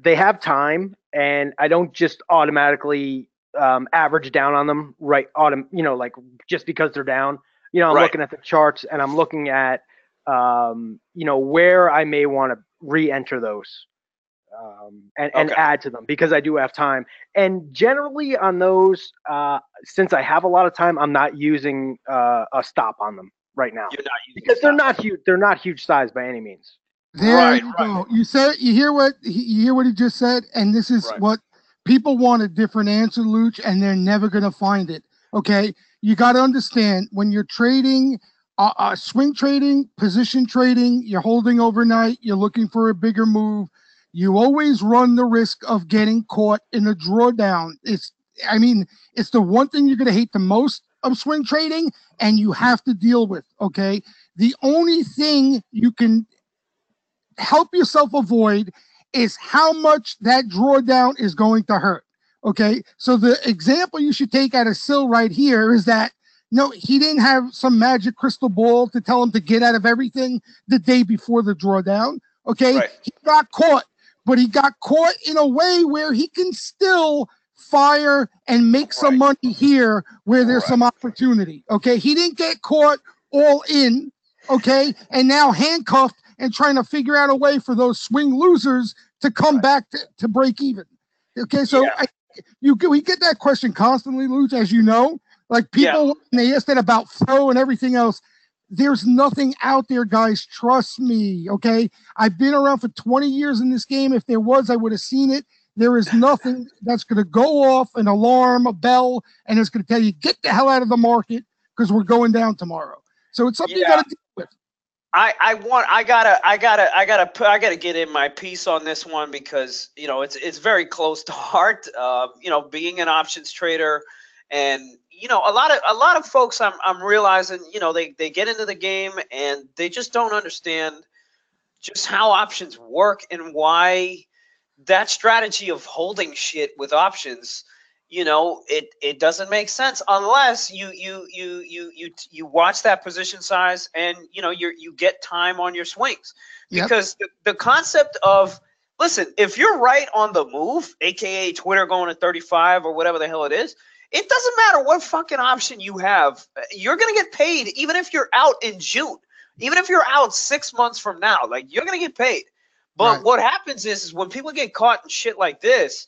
C: they have time, and I don't just automatically average down on them, right? Like just because they're down. I'm looking at the charts, and I'm looking at, where I may want to re-enter those. And add to them because I do have time. And generally on those, since I have a lot of time, I'm not using a stop on them right now.
A: You're not using
C: because they're not huge. They're not huge size by any means.
B: There you go. You hear what he just said, and this is what people want, a different answer, Luch, and they're never going to find it. Okay, you got to understand when you're trading. Swing trading, position trading, you're holding overnight, you're looking for a bigger move. You always run the risk of getting caught in a drawdown. It's the one thing you're going to hate the most of swing trading, and you have to deal with, okay? The only thing you can help yourself avoid is how much that drawdown is going to hurt, okay? So the example you should take out of Sil right here is that, no, he didn't have some magic crystal ball to tell him to get out of everything the day before the drawdown, okay?
A: Right.
B: He got caught. But he got caught in a way where he can still fire and make some money here where there's some opportunity, okay? He didn't get caught all in, okay? And now handcuffed and trying to figure out a way for those swing losers to come back to break even, okay? So we get that question constantly, Luch, as you know. Like people, when they ask that about flow and everything else, there's nothing out there, guys. Trust me, okay? I've been around for 20 years in this game. If there was, I would have seen it. There is nothing that's going to go off, an alarm, a bell, and it's going to tell you, get the hell out of the market because we're going down tomorrow. So it's something you got to deal with.
A: I gotta get in my piece on this one because it's very close to heart. Being an options trader, and a lot of folks I'm realizing they get into the game and they just don't understand just how options work and why that strategy of holding shit with options you know, it doesn't make sense unless you watch that position size and you know you get time on your swings.
B: Yep.
A: Because the concept of, listen, if you're right on the move, aka Twitter going to 35 or whatever the hell it is, it doesn't matter what fucking option you have, you're gonna get paid even if you're out in June, even if you're out 6 months from now, like you're gonna get paid. But
B: Right.
A: what happens is when people get caught in shit like this,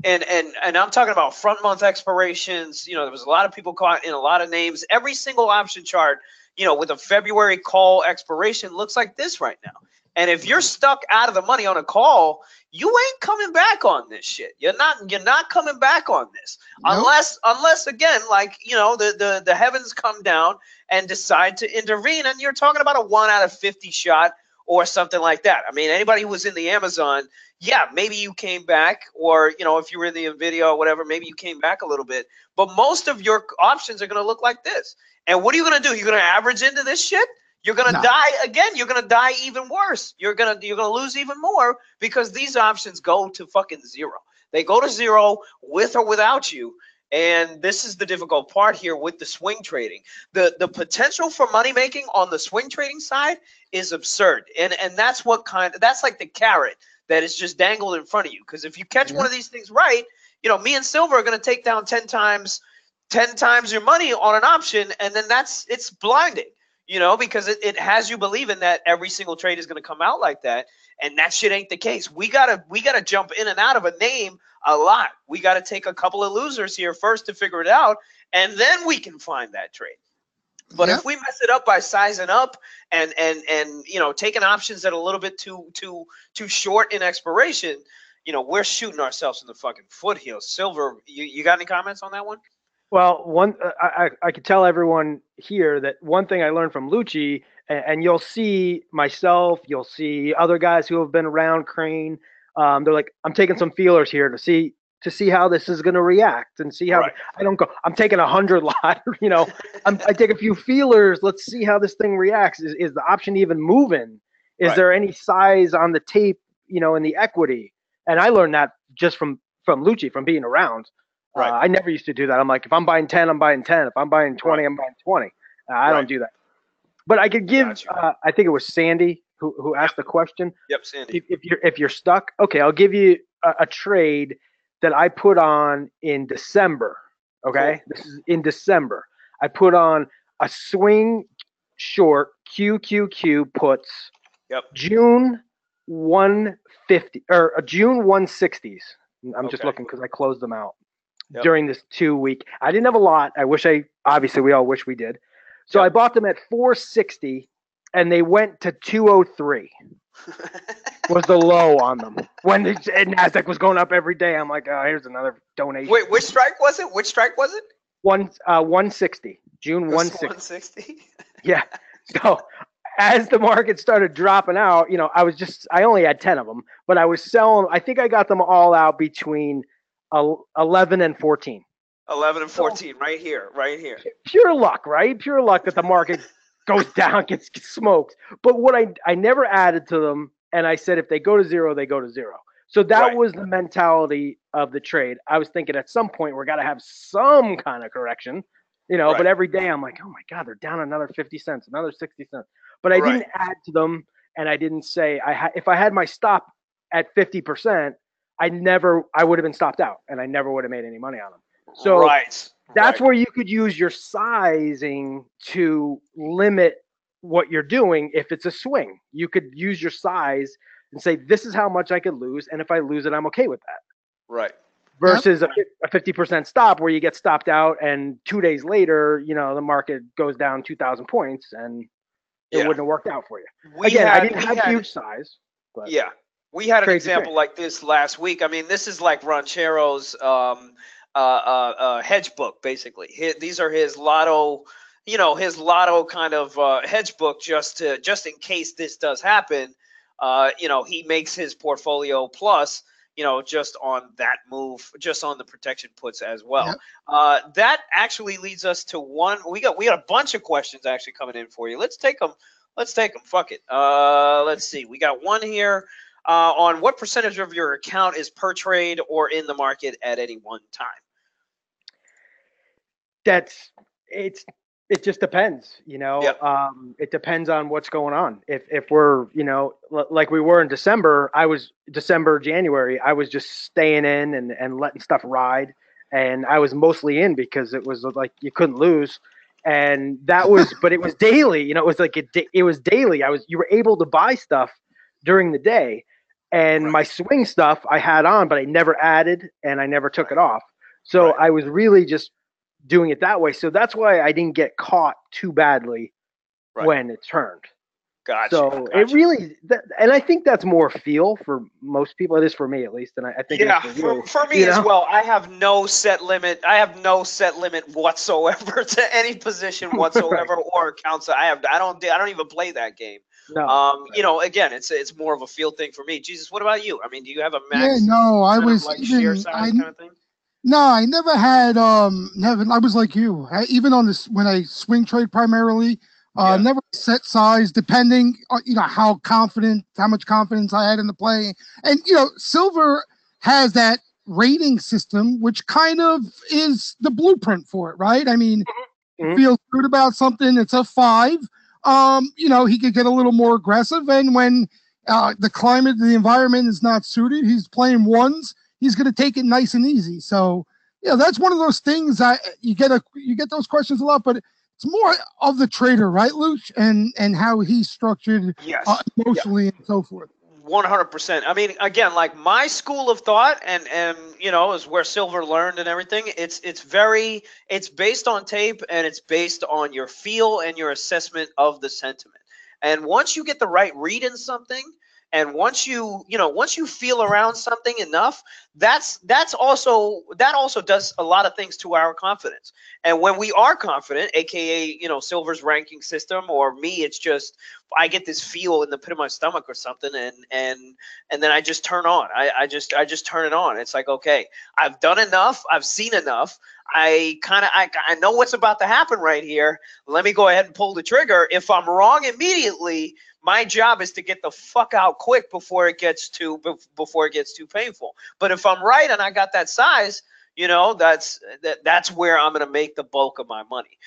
A: and I'm talking about front month expirations. You know, there was a lot of people caught in a lot of names. Every single option chart, you know, with a February call expiration looks like this right now. And if you're stuck out of the money on a call, you ain't coming back on this shit. You're not coming back on this.
B: Nope.
A: Unless again, like, you know, the heavens come down and decide to intervene, and you're talking about a 1 out of 50 shot or something like that. I mean, anybody who was in the Amazon, yeah, maybe you came back, or, you know, if you were in the NVIDIA or whatever, maybe you came back a little bit. But most of your options are going to look like this. And what are you going to do? You're going to average into this shit? You're going to die again. You're going to die even worse. You're going to lose even more because these options go to fucking zero. They go to zero with or without you. And this is the difficult part here with the swing trading. The potential for money making on the swing trading side is absurd. And that's that's like the carrot that is just dangled in front of you. Because if you catch one of these things right, you know, me and Silver are going to take down 10 times your money on an option, and then it's blinding, you know, because it has you believing that every single trade is going to come out like that, and that shit ain't the case. We gotta jump in and out of a name a lot. We got to take a couple of losers here first to figure it out, and then we can find that trade. But if we mess it up by sizing up and you know, taking options that are a little bit too short in expiration, you know, we're shooting ourselves in the fucking foothills. Silver, you got any comments on that one?
C: Well, I could tell everyone here that one thing I learned from Lucci, and you'll see myself, you'll see other guys who have been around Crane. They're like, I'm taking some feelers here to see how this is going to react and see how I don't go. I'm taking 100 lot, you know. I take a few feelers. Let's see how this thing reacts. Is the option even moving? Is there any size on the tape, you know, in the equity? And I learned that just from Lucci, from being around. I never used to do that. I'm like, if I'm buying 10, I'm buying 10. If I'm buying 20, I'm buying 20. I don't do that. But I could give. I think it was Sandy who asked the question.
A: Yep, Sandy.
C: If you're stuck, okay, I'll give you a trade that I put on in December. Okay, This is in December. I put on a swing short QQQ puts.
A: Yep.
C: June 150 or June 160s. I'm just looking because I closed them out during this 2 week. I didn't have a lot. Obviously we all wish we did. So I bought them at 460 and they went to 203. Was the low on them when the NASDAQ was going up every day. I'm like, oh, here's another donation.
A: Wait, which strike was it?
C: 160. June 160.
A: 160.
C: Yeah. So as the market started dropping out, you know, I only had 10 of them, but I was selling. I think I got them all out between 11 and 14.
A: 11 and 14, right here.
C: Pure luck, right? Pure luck that the market goes down, gets smoked. But what I never added to them, and I said if they go to zero, they go to zero. So that was the mentality of the trade. I was thinking at some point we're got to have some kind of correction, you know. But every day I'm like, oh my God, they're down another 50 cents, another 60 cents. But I didn't add to them, and I didn't say if I had my stop at 50%, I would have been stopped out, and I never would have made any money on them. So that's where you could use your sizing to limit what you're doing. If it's a swing, you could use your size and say, this is how much I could lose. And if I lose it, I'm okay with that.
A: Right.
C: Versus a 50% stop where you get stopped out and 2 days later, you know, the market goes down 2,000 points and it wouldn't have worked out for you. I didn't have huge size. But
A: we had an example like this last week. I mean, this is like Ranchero's hedge book, basically. These are his lotto, his lotto kind of hedge book, just in case this does happen. He makes his portfolio plus, just on that move, just on the protection puts as well. Yep. That actually leads us to one. We got a bunch of questions actually coming in for you. Let's take them. Fuck it. Let's see. We got one here on what percentage of your account is per trade or in the market at any one time.
C: that's it just depends, you know.
A: Yep.
C: It depends on what's going on. If we're, you know, like we were in December, January, I was just staying in and letting stuff ride, and I was mostly in because it was like you couldn't lose, and that was, but it was daily, you know. It was like it was daily. You were able to buy stuff during the day, and
A: Right.
C: my swing stuff I had on, but I never added and I never took it off. So
A: Right.
C: I was really just doing it that way. So that's why I didn't get caught too badly
A: Right.
C: when it turned.
A: Gotcha.
C: So it really, and I think that's more feel for most people. It is for me at least, and I think
A: Yeah,
C: it is for you.
A: for me
C: You
A: as
C: know?
A: well. I have no set limit. I have no set limit whatsoever to any position whatsoever or accounts. I don't even play that game.
C: No.
A: You know, again, it's more of a feel thing for me. Jesus, what about you? I mean, do you have a
B: Yeah,
A: max
B: no, I
A: kind of
B: was
A: like share
B: even
A: size kind of thing?
B: no, I never had never. I was like you. Even on this when I swing trade primarily,
A: Yeah.
B: never set size depending on, you know, how much confidence I had in the play. And you know, Silver has that rating system, which kind of is the blueprint for it, right? I mean,
C: Mhm.
B: feels good about something, it's a 5. You know, he could get a little more aggressive, and when the climate, the environment is not suited, he's playing ones. He's going to take it nice and easy. So, yeah, that's one of those things that you get those questions a lot, but it's more of the trader, right, Luch, and how he's structured
A: Yes.
B: emotionally and so forth.
A: 100%. I mean, again, like my school of thought, and you know, is where Silver learned and everything. It's based on tape, and it's based on your feel and your assessment of the sentiment. And once you get the right read in something, and once you feel around something enough, that also does a lot of things to our confidence. And when we are confident, aka, you know, Silver's ranking system, or me, it's just I get this feel in the pit of my stomach or something, and then I just turn on. I just turn it on. It's like, okay, I've done enough. I've seen enough. I know what's about to happen right here. Let me go ahead and pull the trigger. If I'm wrong immediately, my job is to get the fuck out quick before it gets too painful. But if I'm right and I got that size, you know, that's where I'm going to make the bulk of my money.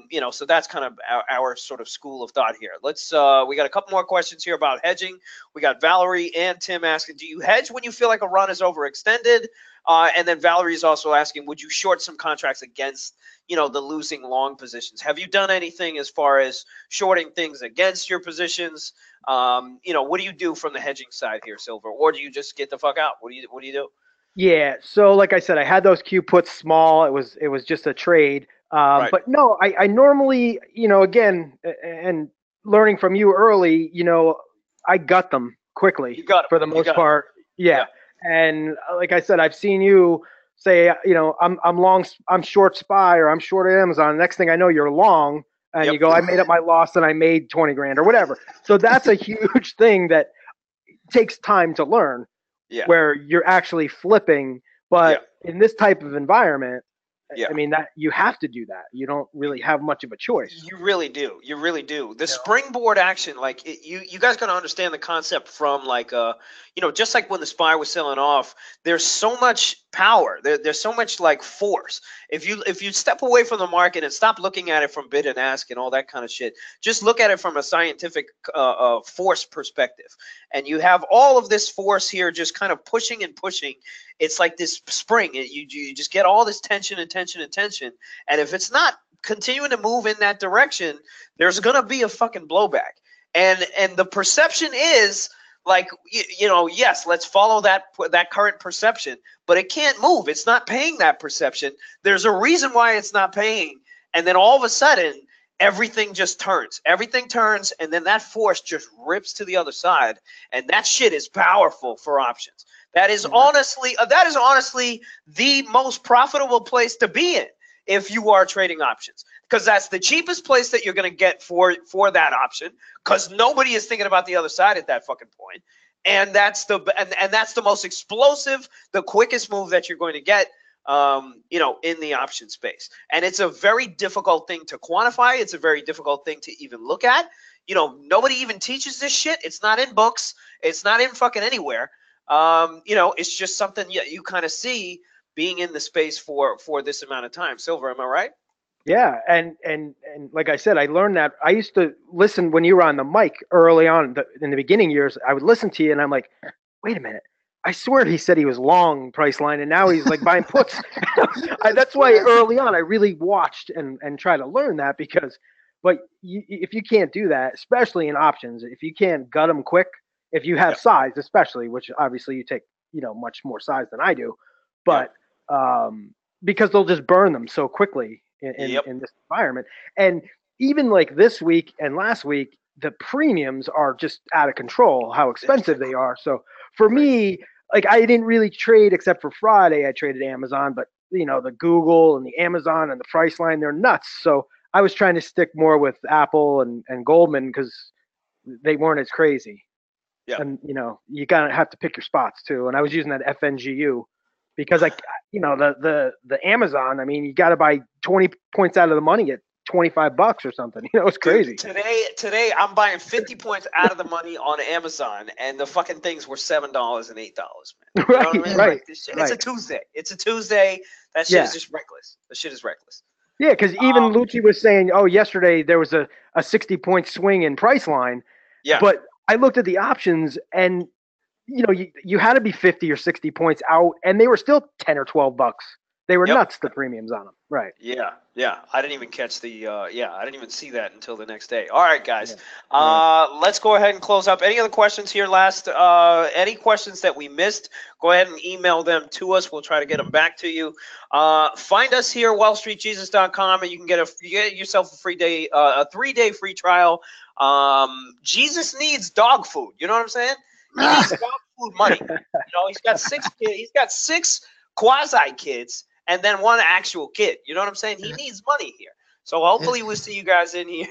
A: You know, so that's kind of our sort of school of thought here. Let's we got a couple more questions here about hedging. We got Valerie and Tim asking, do you hedge when you feel like a run is overextended? And then Valerie's also asking, would you short some contracts against, you know, the losing long positions? Have you done anything as far as shorting things against your positions? You know, what do you do from the hedging side here, Silver? Or do you just get the fuck out? What do you do?
C: Yeah. So like I said, I had those Q puts small. It was just a trade.
A: Right.
C: But no, I normally, you know, again, and learning from you early, you know, I gut them quickly
A: You got it.
C: for the most part. Yeah. And like I said, I've seen you say, you know, I'm long, I'm short SPY or I'm short Amazon. Next thing I know, you're long, and you go, I made up my loss and I made 20 grand or whatever. So that's a huge thing that takes time to learn.
A: Yeah.
C: Where you're actually flipping, but in this type of environment, I mean, that you have to do that. You don't really have much of a choice.
A: You really do. You really do. The springboard action, like you guys got to understand the concept from like you know, just like when the SPY was selling off, there's so much power. There's so much like force. If you step away from the market and stop looking at it from bid and ask and all that kind of shit, just look at it from a scientific force perspective, and you have all of this force here just kind of pushing and pushing. It's like this spring. You just get all this tension and tension and tension, and if it's not continuing to move in that direction, there's gonna be a fucking blowback. And the perception is like, you know, yes, let's follow that current perception, but it can't move. It's not paying that perception. There's a reason why it's not paying, and then all of a sudden everything just turns. Everything turns, and then that force just rips to the other side, and that shit is powerful for options. That is honestly the most profitable place to be in if you are trading options, because that's the cheapest place that you're going to get for that option, because nobody is thinking about the other side at that fucking point. And that's the most explosive, the quickest move that you're going to get, you know, in the option space. And it's a very difficult thing to quantify. It's a very difficult thing to even look at. You know, nobody even teaches this shit. It's not in books. It's not in fucking anywhere. You know, it's just something you kind of see being in the space for this amount of time. Silver, am I right?
C: Yeah, and like I said, I learned that. I used to listen when you were on the mic early on in the beginning years. I would listen to you, and I'm like, wait a minute. I swear he said he was long Priceline, and now he's like buying puts. That's why early on I really watched and try to learn that because, but if you can't do that, especially in options, if you can't gut them quick, if you have size, especially, which obviously you take much more size than I do, but because they'll just burn them so quickly in this environment. And even like this week and last week, the premiums are just out of control, how expensive they are. So for me, like I didn't really trade except for Friday. I traded Amazon, but the Google and the Amazon and the Priceline, they're nuts. So I was trying to stick more with Apple and Goldman because they weren't as crazy.
A: Yeah.
C: And you gotta have to pick your spots too. And I was using that FNGU because the Amazon, I mean, you got to buy 20 points out of the money at $25 or something. It's crazy.
A: Dude, today I'm buying 50 points out of the money on Amazon, and the fucking things were $7 and $8, man. You know what I mean?
C: Right.
A: Like, it's a Tuesday. It's a Tuesday. That shit is just reckless. That shit is reckless.
C: Yeah, because even Lucci was saying, oh, yesterday there was a 60-point swing in Priceline.
A: Yeah.
C: But I looked at the options, and you had to be 50 or 60 points out, and they were still 10 or 12 bucks. They were nuts, the premiums on them. Right.
A: Yeah. I didn't even catch the I didn't even see that until the next day. All right, guys. Let's go ahead and close up. Any other questions here last? Any questions that we missed, go ahead and email them to us. We'll try to get them back to you. Find us here, wallstreetjesus.com, and you can get yourself a free day, a 3-day free trial. Jesus needs dog food. You know what I'm saying? He needs dog food money. He's got 6 kids. He's got 6 quasi kids and then 1 actual kid. You know what I'm saying? He needs money here. So hopefully we'll see you guys in here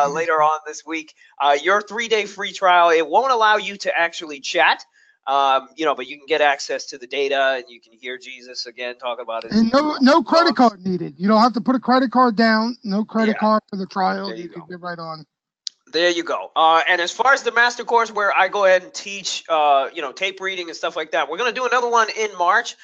A: later on this week. Your 3-day free trial, it won't allow you to actually chat, but you can get access to the data and you can hear Jesus again talk about it.
B: And no credit card needed. You don't have to put a credit card down. No credit card for the trial. You can get right on.
A: There you go. And as far as the master course where I go ahead and teach, tape reading and stuff like that, we're going to do another one in March.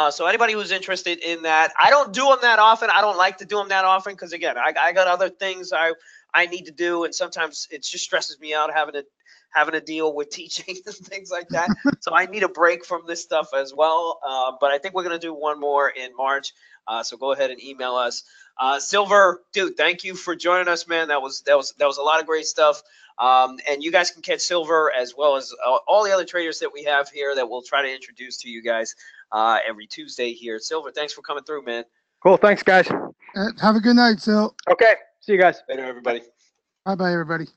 A: So anybody who's interested in that, I don't do them that often. I don't like to do them that often because, again, I got other things I need to do. And sometimes it just stresses me out having to deal with teaching and things like that. So I need a break from this stuff as well. But I think we're going to do one more in March. So go ahead and email us. Silver, dude, thank you for joining us, man. That was a lot of great stuff. And you guys can catch Silver as well as all the other traders that we have here that we'll try to introduce to you guys every Tuesday here. Silver, thanks for coming through, man.
C: Cool. Thanks, guys.
B: Have a good night, Sil.
C: Okay. See you guys.
A: Later, everybody.
B: Bye-bye, everybody.